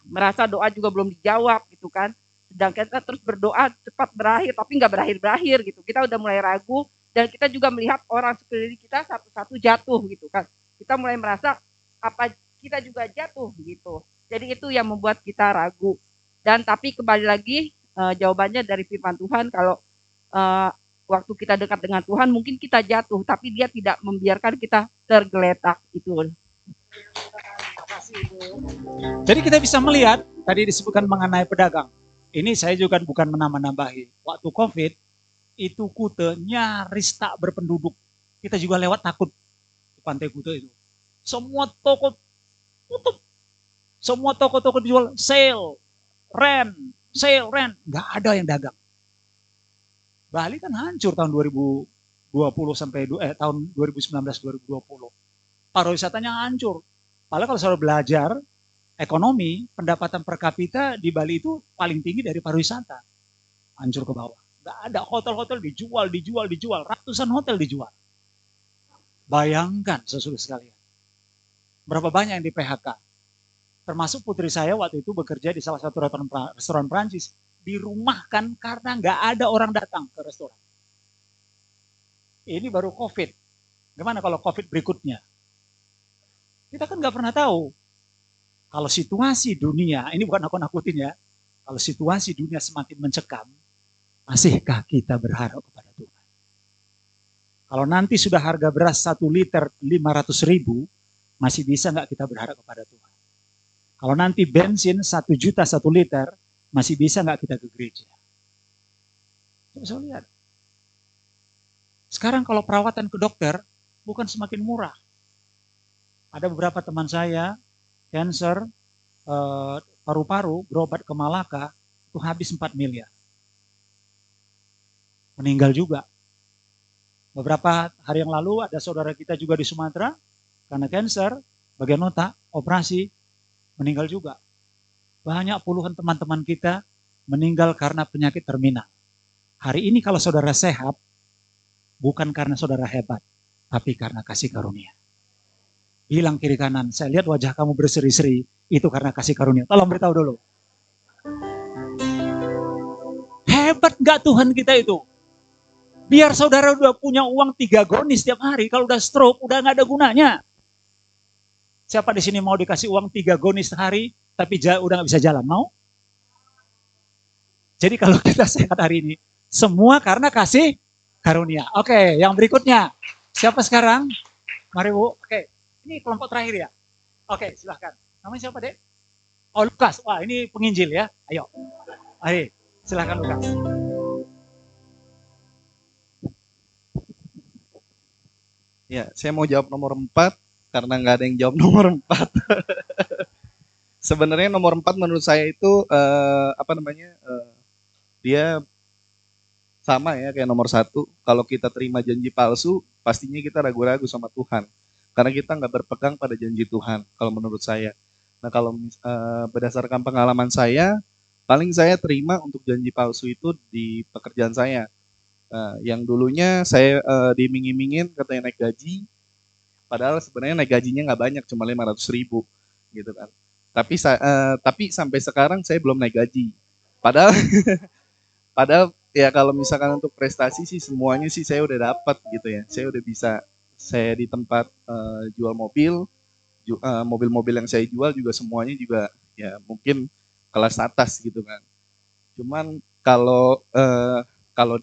merasa doa juga belum dijawab gitu kan. Sedangkan kita terus berdoa cepat berakhir, tapi nggak berakhir-berakhir gitu. Kita udah mulai ragu dan kita juga melihat orang sekeliling kita satu-satu jatuh gitu kan. Kita mulai merasa apa kita juga jatuh gitu. Jadi itu yang membuat kita ragu. Dan tapi kembali lagi jawabannya dari firman Tuhan kalau waktu kita dekat dengan Tuhan mungkin kita jatuh, tapi Dia tidak membiarkan kita tergeletak itu. Jadi kita bisa melihat tadi disebutkan mengenai pedagang. Ini saya juga bukan menambah-nambahi. Waktu COVID itu Kute nyaris tak berpenduduk. Kita juga lewat takut di pantai Kute itu. Semua toko tutup. Semua toko-toko dijual sale, rent. Nggak ada yang dagang. Bali kan hancur tahun 2020 sampai tahun 2019-2020. Pariwisatanya hancur. Padahal kalau saudara belajar ekonomi, pendapatan per kapita di Bali itu paling tinggi dari pariwisata. Hancur ke bawah. Nggak ada, hotel-hotel dijual. Ratusan hotel dijual. Bayangkan saudara sekalian. Berapa banyak yang di PHK. Termasuk putri saya waktu itu bekerja di salah satu restoran Prancis. Dirumahkan karena nggak ada orang datang ke restoran. Ini baru COVID. Gimana kalau COVID berikutnya? Kita kan nggak pernah tahu. Kalau situasi dunia, ini bukan aku nakutin ya. Kalau situasi dunia semakin mencekam, masihkah kita berharap kepada Tuhan? Kalau nanti sudah harga beras 1 liter 500.000, masih bisa nggak kita berharap kepada Tuhan? Kalau nanti bensin 1 juta 1 liter, masih bisa nggak kita ke gereja? Coba saya lihat. Sekarang kalau perawatan ke dokter, bukan semakin murah. Ada beberapa teman saya, cancer, paru-paru, berobat ke Malaka, itu habis 4 miliar. Meninggal juga. Beberapa hari yang lalu ada saudara kita juga di Sumatera, karena cancer, bagian otak, operasi, meninggal juga. Banyak puluhan teman-teman kita meninggal karena penyakit terminal. Hari ini kalau saudara sehat, bukan karena saudara hebat, tapi karena kasih karunia. Bilang kiri kanan, saya lihat wajah kamu berseri-seri, itu karena kasih karunia. Tolong beritahu dulu. Hebat gak Tuhan kita itu? Biar saudara udah punya uang 3 goni setiap hari, kalau udah stroke, udah gak ada gunanya. Siapa di sini mau dikasih uang 3 goni sehari, tapi udah gak bisa jalan, mau? Jadi kalau kita sehat hari ini, semua karena kasih karunia. Oke, yang berikutnya. Siapa sekarang? Mari Bu. Oke. Ini kelompok terakhir ya? Oke, silahkan. Namanya siapa, Dek? Oh, Lukas. Wah, ini penginjil ya. Ayo. Ayo, silahkan Lukas. Ya, saya mau jawab nomor 4 karena nggak ada yang jawab nomor 4. Sebenarnya nomor 4 menurut saya itu dia sama ya kayak nomor 1. Kalau kita terima janji palsu, pastinya kita ragu-ragu sama Tuhan. Karena kita nggak berpegang pada janji Tuhan, kalau menurut saya. Nah, kalau berdasarkan pengalaman saya, paling saya terima untuk janji palsu itu di pekerjaan saya. Yang dulunya saya diiming-imingin katanya naik gaji, padahal sebenarnya naik gajinya nggak banyak, cuma 500.000 gitu kan. Tapi sampai sekarang saya belum naik gaji. Padahal ya kalau misalkan untuk prestasi sih semuanya sih saya udah dapat gitu ya. Saya udah bisa, saya di tempat jual mobil, mobil-mobil yang saya jual juga semuanya juga ya mungkin kelas atas gitu kan. Cuman kalau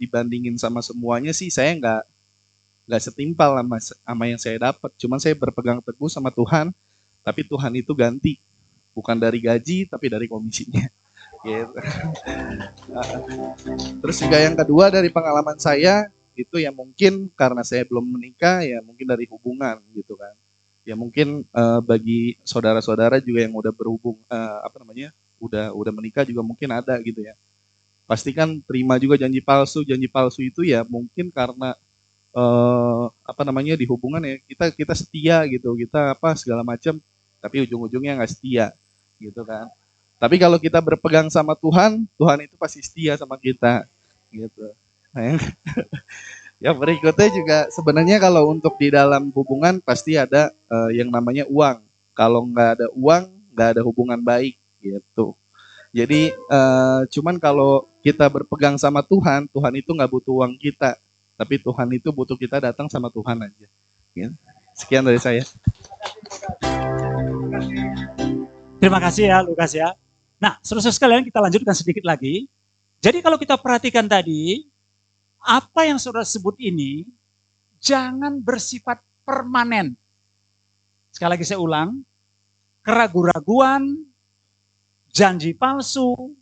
dibandingin sama semuanya sih saya nggak setimpal sama yang saya dapat. Cuman saya berpegang teguh sama Tuhan, tapi Tuhan itu ganti bukan dari gaji tapi dari komisinya. Gitu. Terus juga yang kedua dari pengalaman saya itu ya mungkin karena saya belum menikah ya mungkin dari hubungan gitu kan. Ya mungkin bagi saudara-saudara juga yang udah berhubung udah menikah juga mungkin ada gitu ya. Pastikan terima juga janji palsu. Janji palsu itu ya mungkin karena di hubungan ya kita setia gitu, kita segala macam, tapi ujung-ujungnya nggak setia gitu kan. Tapi kalau kita berpegang sama Tuhan, Tuhan itu pasti setia sama kita gitu. Nah, yang berikutnya juga sebenarnya kalau untuk di dalam hubungan pasti ada yang namanya uang. Kalau nggak ada uang, nggak ada hubungan baik gitu. Jadi cuman kalau kita berpegang sama Tuhan, Tuhan itu nggak butuh uang kita, tapi Tuhan itu butuh kita datang sama Tuhan aja. Ya. Sekian dari saya. Terima kasih ya Lukas ya. Nah, saudara sekalian kita lanjutkan sedikit lagi. Jadi kalau kita perhatikan tadi, apa yang saudara sebut ini jangan bersifat permanen. Sekali lagi saya ulang, keraguan-raguan, janji palsu,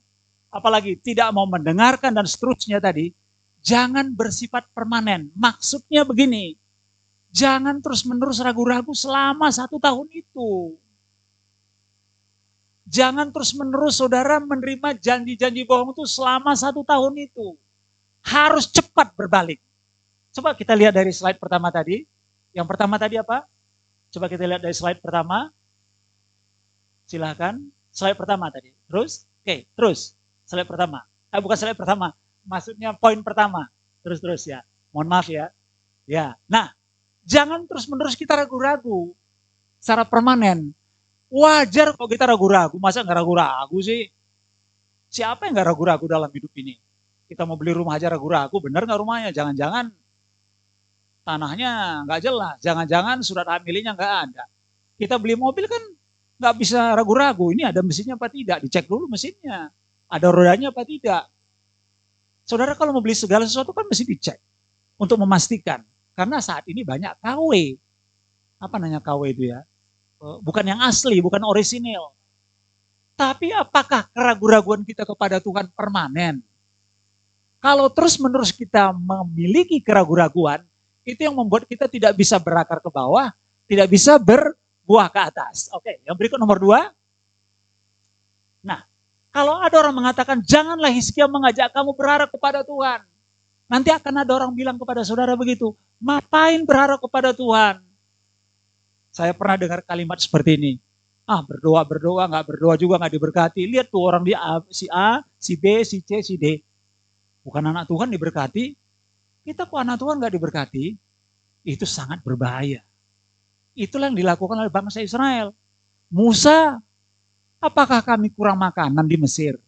apalagi tidak mau mendengarkan dan seterusnya tadi, jangan bersifat permanen. Maksudnya begini, jangan terus-menerus ragu-ragu selama 1 tahun itu. Jangan terus-menerus saudara menerima janji-janji bohong itu selama 1 tahun itu. Harus cepat berbalik. Coba kita lihat dari slide pertama tadi. Yang pertama tadi apa? Coba kita lihat dari slide pertama. Silahkan. Slide pertama tadi. Terus? Oke, terus. Slide pertama. Bukan slide pertama. Maksudnya poin pertama. Terus ya. Mohon maaf ya. Ya. Nah, jangan terus-menerus kita ragu-ragu secara permanen. Wajar kalau kita ragu-ragu. Masa nggak ragu-ragu sih? Siapa yang nggak ragu-ragu dalam hidup ini? Kita mau beli rumah aja ragu-ragu. Bener nggak rumahnya? Jangan-jangan tanahnya nggak jelas. Jangan-jangan surat hak miliknya nggak ada. Kita beli mobil kan nggak bisa ragu-ragu. Ini ada mesinnya apa tidak? Dicek dulu mesinnya. Ada rodanya apa tidak? Saudara kalau mau beli segala sesuatu kan mesti dicek. Untuk memastikan. Karena saat ini banyak KW. Apa namanya KW itu ya? Bukan yang asli, bukan orisinil. Tapi apakah keraguan-raguan kita kepada Tuhan permanen? Kalau terus-menerus kita memiliki keraguan-raguan, itu yang membuat kita tidak bisa berakar ke bawah, tidak bisa berbuah ke atas. Oke, yang berikut nomor 2. Nah, kalau ada orang mengatakan, janganlah Hizkia mengajak kamu berharap kepada Tuhan. Nanti akan ada orang bilang kepada saudara begitu, ngapain berharap kepada Tuhan? Saya pernah dengar kalimat seperti ini. Berdoa, nggak berdoa juga nggak diberkati. Lihat tuh orang si A, si B, si C, si D. Bukan anak Tuhan diberkati. Kita kok anak Tuhan nggak diberkati? Itu sangat berbahaya. Itulah yang dilakukan oleh bangsa Israel. Musa, apakah kami kurang makanan di Mesir?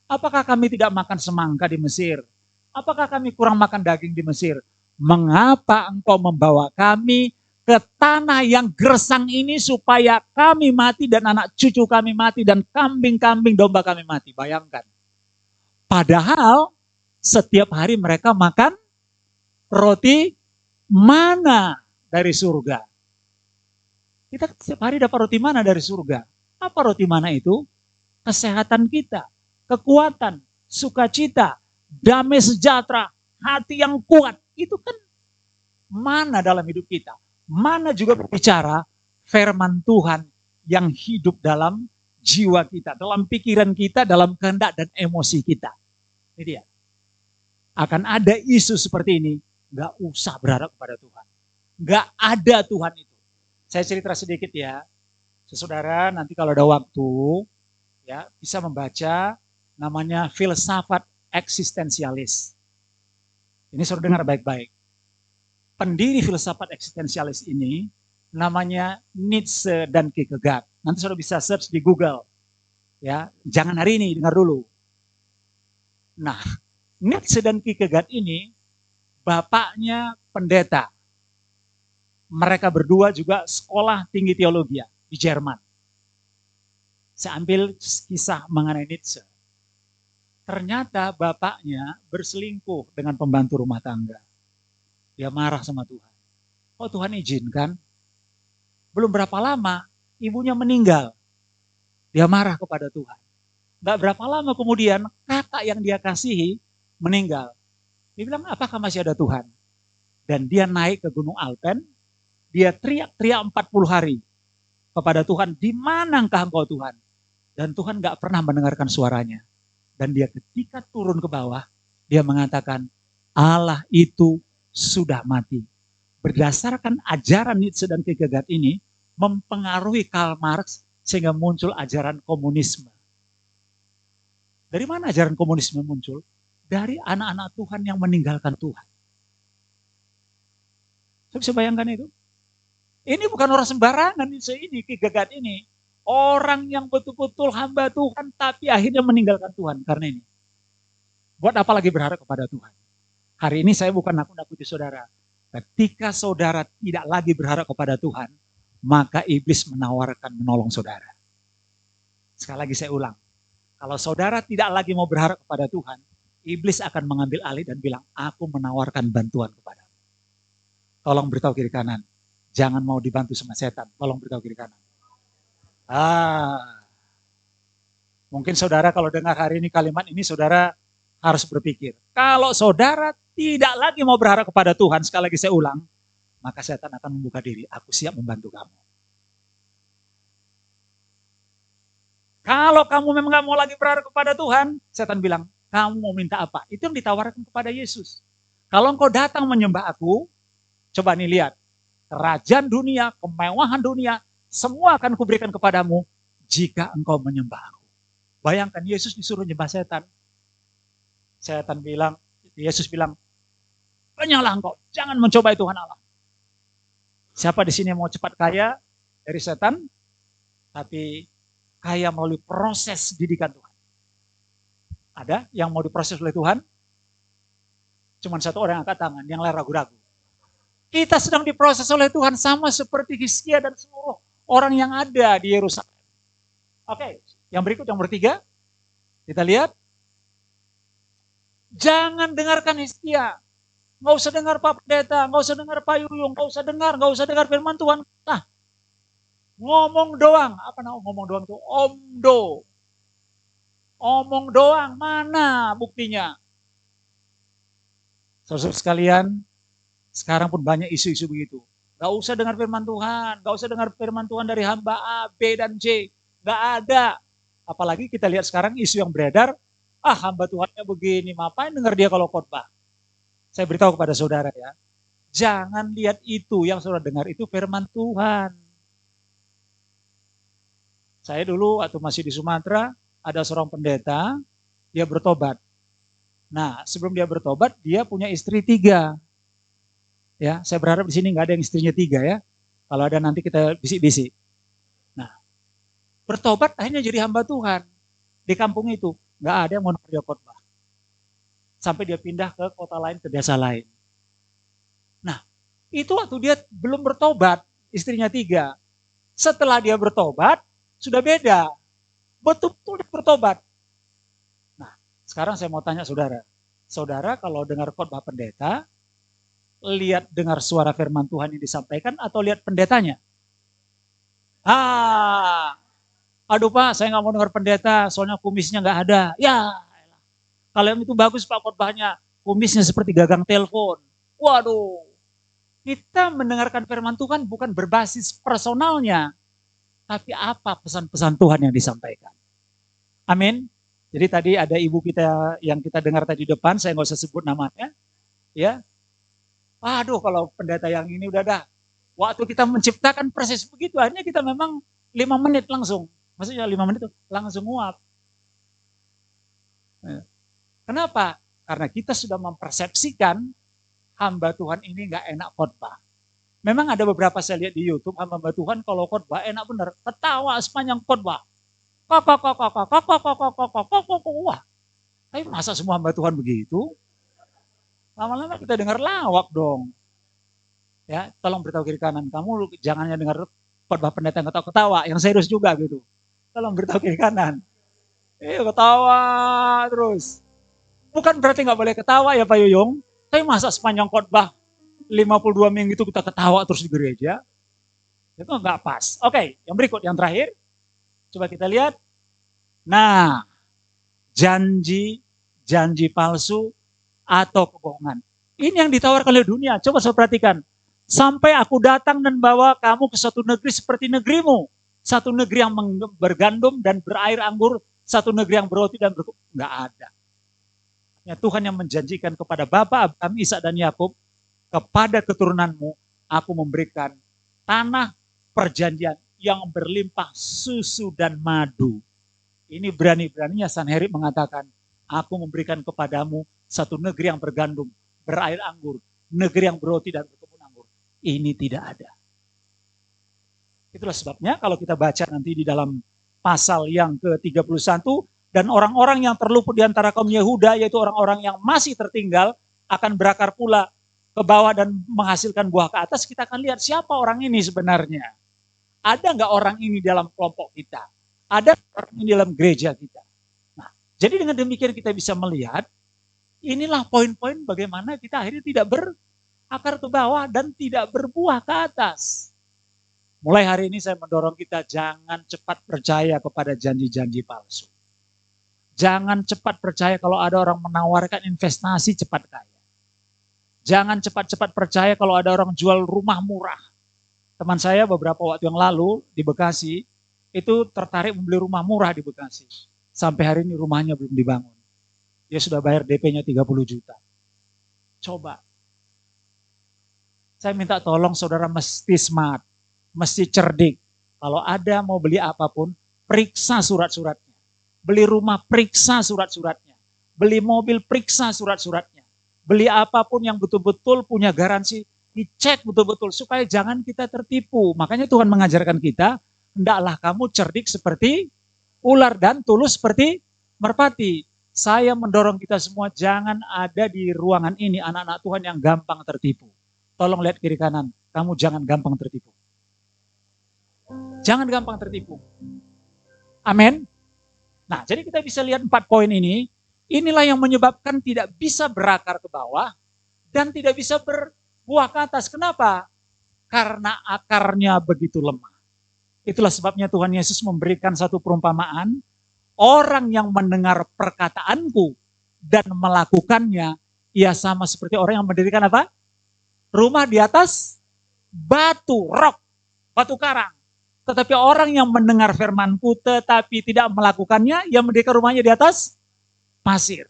Apakah kami tidak makan semangka di Mesir? Apakah kami kurang makan daging di Mesir? Mengapa engkau membawa kami ke tanah yang gersang ini supaya kami mati dan anak cucu kami mati dan kambing-kambing domba kami mati? Bayangkan. Padahal setiap hari mereka makan roti mana dari surga. Kita setiap hari dapat roti mana dari surga. Apa roti mana itu? Kesehatan kita, kekuatan, sukacita, damai sejahtera, hati yang kuat. Itu kan mana dalam hidup kita. Mana juga berbicara firman Tuhan yang hidup dalam jiwa kita, dalam pikiran kita, dalam kehendak dan emosi kita. Ini dia. Akan ada isu seperti ini, nggak usah berharap kepada Tuhan. Nggak ada Tuhan itu. Saya cerita sedikit ya. Saudara nanti kalau ada waktu, ya bisa membaca namanya filsafat eksistensialis. Ini saudara dengar baik-baik. Pendiri filsafat eksistensialis ini namanya Nietzsche dan Kierkegaard. Nanti saudara bisa search di Google. Ya, jangan hari ini, dengar dulu. Nah, Nietzsche dan Kierkegaard ini bapaknya pendeta. Mereka berdua juga sekolah tinggi teologi di Jerman. Saya ambil kisah mengenai Nietzsche. Ternyata bapaknya berselingkuh dengan pembantu rumah tangga. Dia marah sama Tuhan. Oh, Tuhan izinkan. Belum berapa lama ibunya meninggal. Dia marah kepada Tuhan. Gak berapa lama kemudian kakak yang dia kasihi meninggal. Dia bilang, apakah masih ada Tuhan? Dan dia naik ke Gunung Alpen. Dia teriak-teriak 40 hari kepada Tuhan, di manakah engkau Tuhan? Dan Tuhan gak pernah mendengarkan suaranya. Dan dia ketika turun ke bawah, dia mengatakan, Allah itu sudah mati. Berdasarkan ajaran Nietzsche dan Kierkegaard ini, mempengaruhi Karl Marx sehingga muncul ajaran komunisme. Dari mana ajaran komunisme muncul? Dari anak-anak Tuhan yang meninggalkan Tuhan. Saya bisa bayangkan itu? Ini bukan orang sembarangan, ini Kierkegaard ini. Orang yang betul-betul hamba Tuhan, tapi akhirnya meninggalkan Tuhan karena ini. Buat apa lagi berharap kepada Tuhan? Hari ini saya bukan nakut-nakuti saudara. Ketika saudara tidak lagi berharap kepada Tuhan, maka iblis menawarkan menolong saudara. Sekali lagi saya ulang. Kalau saudara tidak lagi mau berharap kepada Tuhan, iblis akan mengambil alih dan bilang, aku menawarkan bantuan kepadamu. Tolong beritahu kiri kanan. Jangan mau dibantu sama setan. Tolong beritahu kiri kanan. Mungkin saudara kalau dengar hari ini kalimat ini, saudara harus berpikir. Kalau saudara tidak lagi mau berharap kepada Tuhan, sekali lagi saya ulang, maka setan akan membuka diri. Aku siap membantu kamu. Kalau kamu memang gak mau lagi berharap kepada Tuhan, setan bilang, kamu mau minta apa? Itu yang ditawarkan kepada Yesus. Kalau engkau datang menyembah aku, coba nih lihat. Kerajaan dunia, kemewahan dunia, semua akan kuberikan kepadamu jika engkau menyembah aku. Bayangkan Yesus disuruh nyembah setan. Yesus bilang, penyalah engkau, jangan mencobai Tuhan Allah. Siapa di sini yang mau cepat kaya dari setan, tapi kaya melalui proses didikan Tuhan? Ada yang mau diproses oleh Tuhan? Cuman satu orang yang angkat tangan, yang lain ragu-ragu. Kita sedang diproses oleh Tuhan sama seperti Hizkia dan seluruh orang yang ada di Yerusalem. Oke, yang berikut, yang bertiga. Kita lihat. Jangan dengarkan Hizkia. Nggak usah dengar Pak Pendeta, nggak usah dengar Pak Yuyung, nggak usah dengar firman Tuhan. Nah, ngomong doang. Apa namanya ngomong doang itu? Omdo. Omong doang, mana buktinya? Saudara sekalian, sekarang pun banyak isu-isu begitu. Gak usah dengar firman Tuhan, gak usah dengar firman Tuhan dari hamba A, B, dan C. Gak ada. Apalagi kita lihat sekarang isu yang beredar, hamba Tuhannya begini, ngapain dengar dia kalau khotbah? Saya beritahu kepada saudara ya, jangan lihat itu, yang saudara dengar itu firman Tuhan. Saya dulu waktu masih di Sumatera, ada seorang pendeta, dia bertobat. Nah, sebelum dia bertobat, dia punya istri 3. Ya, saya berharap di sini nggak ada yang istrinya 3 ya. Kalau ada nanti kita bisik-bisik. Nah, bertobat akhirnya jadi hamba Tuhan di kampung itu. Nggak ada yang mau dia khotbah. Sampai dia pindah ke kota lain, ke desa lain. Nah, itu waktu dia belum bertobat, istrinya 3. Setelah dia bertobat, sudah beda. Betul-betul dia bertobat. Nah, sekarang saya mau tanya saudara. Saudara kalau dengar khotbah pendeta, lihat dengar suara firman Tuhan yang disampaikan atau lihat pendetanya? Aduh Pak, saya nggak mau dengar pendeta, soalnya kumisnya nggak ada. Ya, kalau yang itu bagus Pak khotbahnya, kumisnya seperti gagang telepon. Waduh, kita mendengarkan firman Tuhan bukan berbasis personalnya, tapi apa pesan-pesan Tuhan yang disampaikan. Amin. Jadi tadi ada ibu kita yang kita dengar tadi di depan, saya nggak usah sebut namanya, ya. Aduh, kalau pendeta yang ini udah dah. Waktu kita menciptakan proses begitu, akhirnya kita memang 5 menit langsung. Maksudnya 5 menit itu langsung nguap. Kenapa? Karena kita sudah mempersepsikan hamba Tuhan ini nggak enak khotbah. Memang ada beberapa saya lihat di YouTube, hamba Tuhan kalau khotbah enak bener. Ketawa sepanjang khotbah. Wah. Tapi masa semua hamba Tuhan begitu? Lama-lama kita dengar lawak dong. Ya, tolong beritahu kiri kanan, kamu jangan hanya dengar khotbah pendeta yang ketawa-ketawa, yang serius juga gitu. Tolong beritahu kiri kanan. Ketawa terus. Bukan berarti nggak boleh ketawa ya Pak Yoyong, tapi masa sepanjang khotbah 52 minggu itu kita ketawa terus di gereja? Itu nggak pas. Oke, yang berikut, yang terakhir. Coba kita lihat. Nah, janji palsu atau kebohongan. Ini yang ditawarkan oleh dunia. Coba saya perhatikan. Sampai aku datang dan bawa kamu ke satu negeri seperti negerimu. Satu negeri yang bergandum dan berair anggur. Satu negeri yang berroti dan berkuah. Nggak ada. Ya, Tuhan yang menjanjikan kepada Bapa Abraham, Ishak dan Yakub, kepada keturunanmu, aku memberikan tanah perjanjian yang berlimpah susu dan madu. Ini berani-beraninya Sanherib mengatakan, aku memberikan kepadamu satu negeri yang bergandum, berair anggur, negeri yang berroti dan berkebun anggur. Ini tidak ada. Itulah sebabnya kalau kita baca nanti di dalam pasal yang ke-31, dan orang-orang yang terluput di antara kaum Yehuda, yaitu orang-orang yang masih tertinggal, akan berakar pula ke bawah dan menghasilkan buah ke atas. Kita akan lihat siapa orang ini sebenarnya. Ada nggak orang ini dalam kelompok kita? Ada orang ini dalam gereja kita? Nah, jadi dengan demikian kita bisa melihat, inilah poin-poin bagaimana kita akhirnya tidak berakar ke bawah dan tidak berbuah ke atas. Mulai hari ini saya mendorong kita jangan cepat percaya kepada janji-janji palsu. Jangan cepat percaya kalau ada orang menawarkan investasi cepat kaya. Jangan cepat-cepat percaya kalau ada orang jual rumah murah. Teman saya beberapa waktu yang lalu di Bekasi, itu tertarik membeli rumah murah di Bekasi. Sampai hari ini rumahnya belum dibangun. Dia sudah bayar DP-nya 30 juta. Coba. Saya minta tolong saudara mesti smart, mesti cerdik. Kalau ada mau beli apapun, periksa surat-suratnya. Beli rumah, periksa surat-suratnya. Beli mobil, periksa surat-suratnya. Beli apapun yang betul-betul punya garansi, dicek betul-betul supaya jangan kita tertipu. Makanya Tuhan mengajarkan kita, hendaklah kamu cerdik seperti ular dan tulus seperti merpati. Saya mendorong kita semua jangan ada di ruangan ini anak-anak Tuhan yang gampang tertipu. Tolong lihat kiri kanan, kamu jangan gampang tertipu. Jangan gampang tertipu. Amin. Nah, jadi kita bisa lihat 4 poin ini. Inilah yang menyebabkan tidak bisa berakar ke bawah dan tidak bisa berbuah ke atas. Kenapa? Karena akarnya begitu lemah. Itulah sebabnya Tuhan Yesus memberikan satu perumpamaan. Orang yang mendengar perkataanku dan melakukannya, ia sama seperti orang yang mendirikan apa? Rumah di atas batu, rock, batu karang. Tetapi orang yang mendengar firmanku tetapi tidak melakukannya, ia mendirikan rumahnya di atas pasir.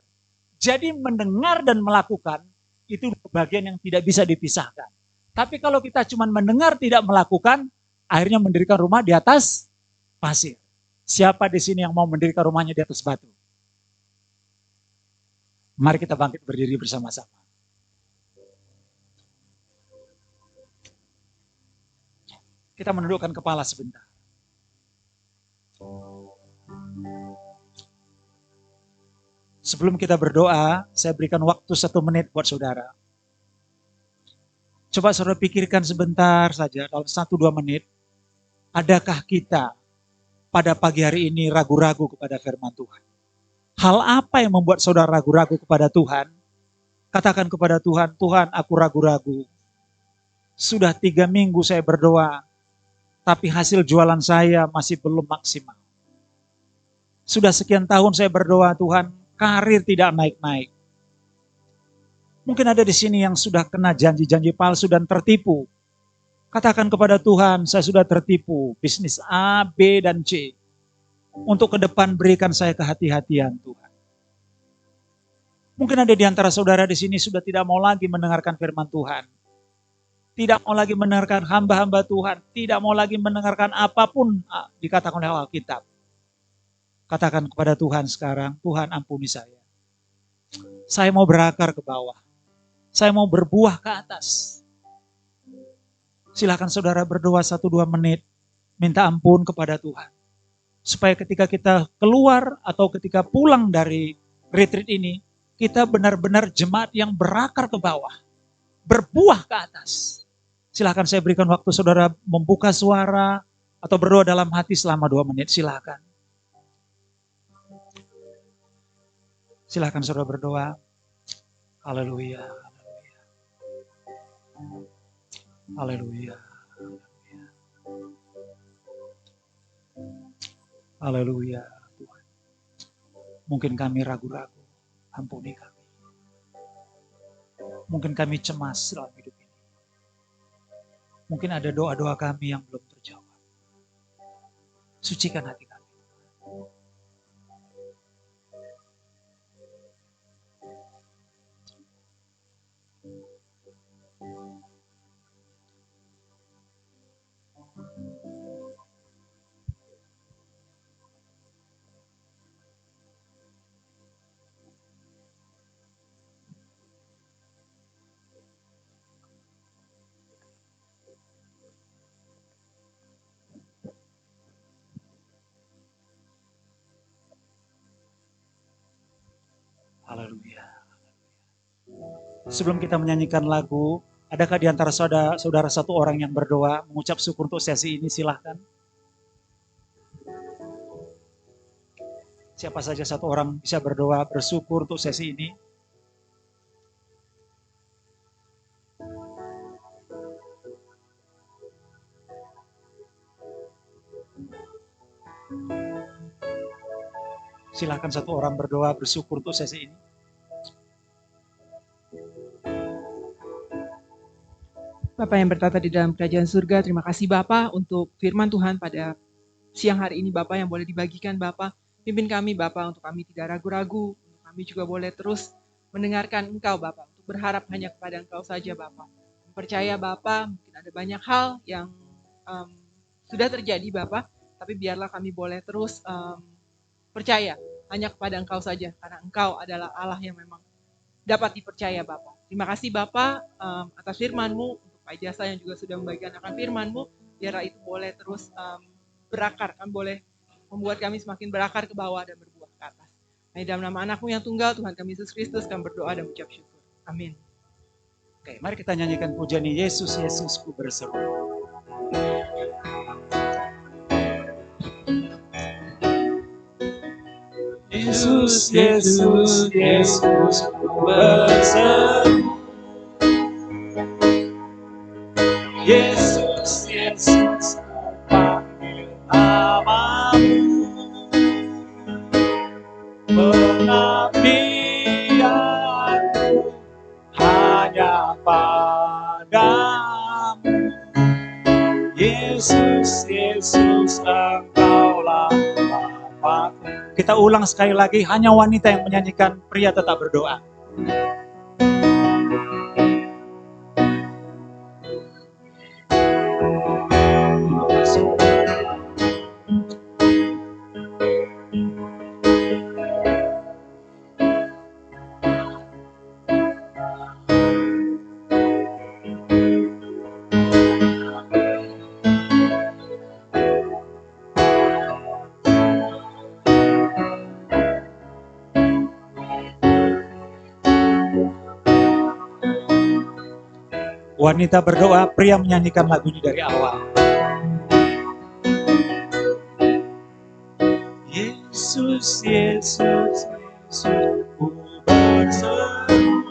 Jadi mendengar dan melakukan itu bagian yang tidak bisa dipisahkan. Tapi kalau kita cuma mendengar tidak melakukan, akhirnya mendirikan rumah di atas pasir. Siapa di sini yang mau mendirikan rumahnya di atas batu? Mari kita bangkit berdiri bersama-sama. Kita menundukkan kepala sebentar. Sebelum kita berdoa, saya berikan waktu 1 menit buat saudara. Coba saudara pikirkan sebentar saja, dalam 1-2 menit. Adakah kita pada pagi hari ini ragu-ragu kepada firman Tuhan? Hal apa yang membuat saudara ragu-ragu kepada Tuhan? Katakan kepada Tuhan, Tuhan aku ragu-ragu. Sudah 3 minggu saya berdoa, tapi hasil jualan saya masih belum maksimal. Sudah sekian tahun saya berdoa, Tuhan, karir tidak naik-naik. Mungkin ada di sini yang sudah kena janji-janji palsu dan tertipu. Katakan kepada Tuhan, saya sudah tertipu, bisnis A, B, dan C. Untuk ke depan berikan saya kehati-hatian Tuhan. Mungkin ada di antara saudara di sini sudah tidak mau lagi mendengarkan firman Tuhan. Tidak mau lagi mendengarkan hamba-hamba Tuhan. Tidak mau lagi mendengarkan apapun dikatakan oleh Alkitab. Katakan kepada Tuhan sekarang, Tuhan ampuni saya. Saya mau berakar ke bawah. Saya mau berbuah ke atas. Silakan saudara berdoa 1-2 menit. Minta ampun kepada Tuhan. Supaya ketika kita keluar atau ketika pulang dari retreat ini, kita benar-benar jemaat yang berakar ke bawah, berbuah ke atas. Silahkan saya berikan waktu saudara membuka suara atau berdoa dalam hati selama 2 menit, silahkan. Silahkan saudara berdoa. Haleluya. Haleluya. Haleluya. Tuhan. Mungkin kami ragu-ragu, ampuni kami. Mungkin kami cemas dalam hidup ini. Mungkin ada doa-doa kami yang belum terjawab. Sucikan hati kami. Haleluya. Sebelum kita menyanyikan lagu, adakah di antara saudara satu orang yang berdoa, mengucap syukur untuk sesi ini? Silahkan. Siapa saja satu orang bisa berdoa, bersyukur untuk sesi ini? Silahkan satu orang berdoa, bersyukur untuk sesi ini. Bapa yang bertata di dalam kerajaan surga, terima kasih Bapa untuk firman Tuhan pada siang hari ini Bapa yang boleh dibagikan Bapa. Pimpin kami Bapa untuk kami tidak ragu-ragu, untuk kami juga boleh terus mendengarkan Engkau Bapa, untuk berharap hanya kepada Engkau saja Bapa. Percaya Bapa, mungkin ada banyak hal yang sudah terjadi Bapa, tapi biarlah kami boleh terus percaya hanya kepada Engkau saja, karena Engkau adalah Allah yang memang dapat dipercaya Bapa. Terima kasih Bapa atas firman-Mu, Pak Jasa yang juga sudah membagikan akan firman-Mu, biarlah itu boleh terus berakar, kan boleh membuat kami semakin berakar ke bawah dan berbuah ke atas. Nah, dalam nama anak-Mu yang tunggal, Tuhan kami Yesus Kristus, kami berdoa dan mengucap syukur. Amin. Oke, mari kita nyanyikan pujian Yesus, Yesusku berseru. Yesus, Yesus, Yesusku berseru. Yesus, Yesus, panggil namamu. Pengabdianku hanya padamu. Yesus, Yesus, Engkaulah Bapakku. Kita ulang sekali lagi, hanya wanita yang menyanyikan, pria tetap berdoa. Wanita berdoa, pria menyanyikan lagu ini dari awal. Yesus, Yesus, Yesus, ku berseru.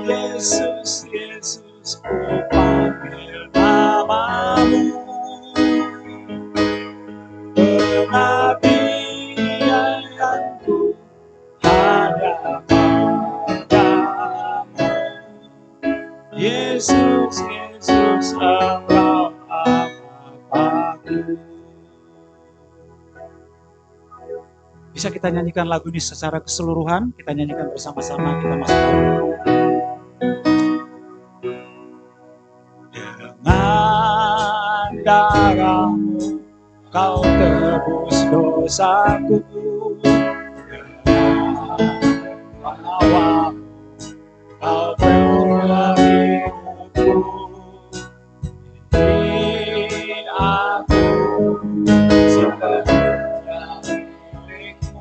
Yesus, Yesus, ku panggil namamu. Pengabdianku hanya padamu. Yesus, Yesus, Engkau Bapakku. Bisa kita nyanyikan lagu ini secara keseluruhan, kita nyanyikan bersama-sama, kita masuk lagu. Dengan darahmu kau tebus dosaku, dengan bawamu kau berubah hidupku. Ini aku sepenuhnya milikmu.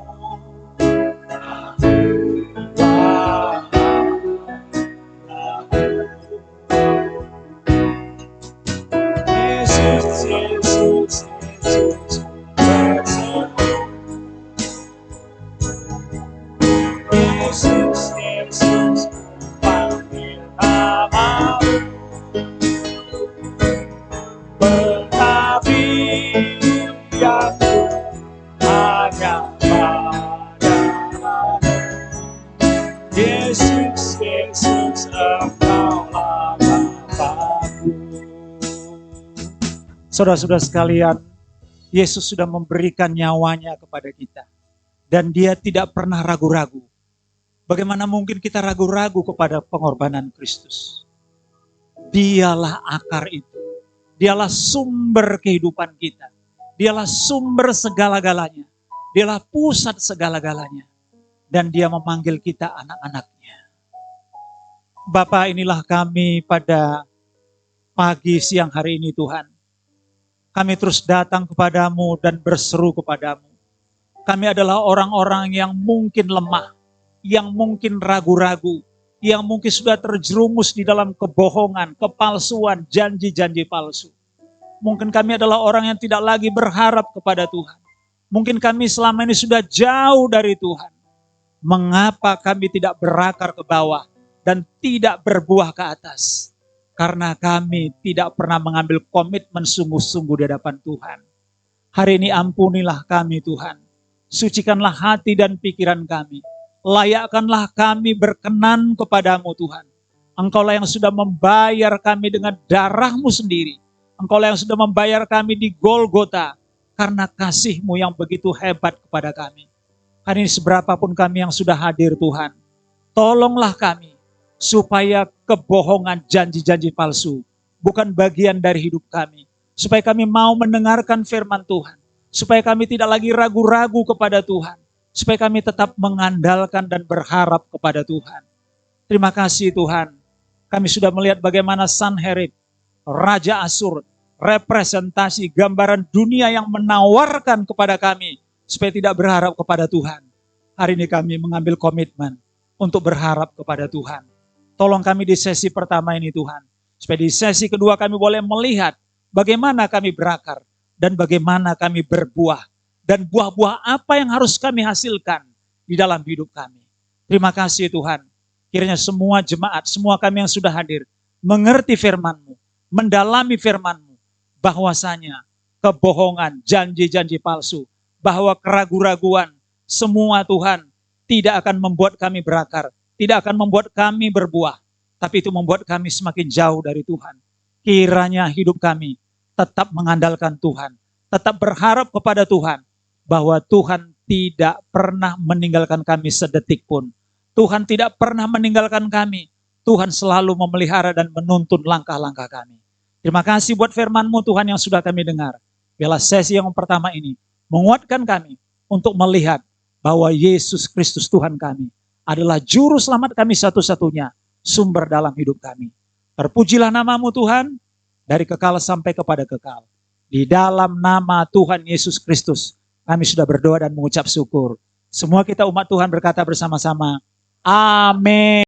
Yesus, Yesus, panggil namamu. Pengabdi yang hanya padamu. Yesus, Yesus, Engkaulah Bapa-Ku. Saudara-saudara sekalian, Yesus sudah memberikan nyawanya kepada kita. Dan dia tidak pernah ragu-ragu. Bagaimana mungkin kita ragu-ragu kepada pengorbanan Kristus? Dialah akar itu. Dialah sumber kehidupan kita. Dialah sumber segala-galanya. Dialah pusat segala-galanya. Dan dia memanggil kita anak-anaknya. Bapa, inilah kami pada pagi siang hari ini Tuhan. Kami terus datang kepadamu dan berseru kepadamu. Kami adalah orang-orang yang mungkin lemah, yang mungkin ragu-ragu, yang mungkin sudah terjerumus di dalam kebohongan, kepalsuan, janji-janji palsu. Mungkin kami adalah orang yang tidak lagi berharap kepada Tuhan. Mungkin kami selama ini sudah jauh dari Tuhan. Mengapa kami tidak berakar ke bawah dan tidak berbuah ke atas? Karena kami tidak pernah mengambil komitmen sungguh-sungguh di hadapan Tuhan. Hari ini ampunilah kami Tuhan. Sucikanlah hati dan pikiran kami. Layakkanlah kami berkenan kepadamu Tuhan. Engkaulah yang sudah membayar kami dengan darah-Mu sendiri. Engkaulah yang sudah membayar kami di Golgota. Karena kasih-Mu yang begitu hebat kepada kami. Hari ini seberapapun kami yang sudah hadir Tuhan. Tolonglah kami. Supaya kebohongan janji-janji palsu bukan bagian dari hidup kami. Supaya kami mau mendengarkan firman Tuhan. Supaya kami tidak lagi ragu-ragu kepada Tuhan. Supaya kami tetap mengandalkan dan berharap kepada Tuhan. Terima kasih Tuhan. Kami sudah melihat bagaimana Sanherib, Raja Asur, representasi gambaran dunia yang menawarkan kepada kami. Supaya tidak berharap kepada Tuhan. Hari ini kami mengambil komitmen untuk berharap kepada Tuhan. Tolong kami di sesi pertama ini Tuhan. Supaya di sesi kedua kami boleh melihat bagaimana kami berakar. Dan bagaimana kami berbuah. Dan buah-buah apa yang harus kami hasilkan di dalam hidup kami. Terima kasih Tuhan. Kiranya semua jemaat, semua kami yang sudah hadir. Mengerti firman-Mu. Mendalami firman-Mu. Bahwasanya kebohongan, janji-janji palsu. Bahwa keraguan-raguan, semua Tuhan tidak akan membuat kami berakar. Tidak akan membuat kami berbuah. Tapi itu membuat kami semakin jauh dari Tuhan. Kiranya hidup kami tetap mengandalkan Tuhan. Tetap berharap kepada Tuhan. Bahwa Tuhan tidak pernah meninggalkan kami sedetik pun. Tuhan tidak pernah meninggalkan kami. Tuhan selalu memelihara dan menuntun langkah-langkah kami. Terima kasih buat firman-Mu Tuhan yang sudah kami dengar. Biarlah sesi yang pertama ini menguatkan kami untuk melihat bahwa Yesus Kristus Tuhan kami adalah juru selamat kami satu-satunya, sumber dalam hidup kami. Terpujilah nama-Mu Tuhan, dari kekal sampai kepada kekal. Di dalam nama Tuhan Yesus Kristus, kami sudah berdoa dan mengucap syukur. Semua kita umat Tuhan berkata bersama-sama, amin.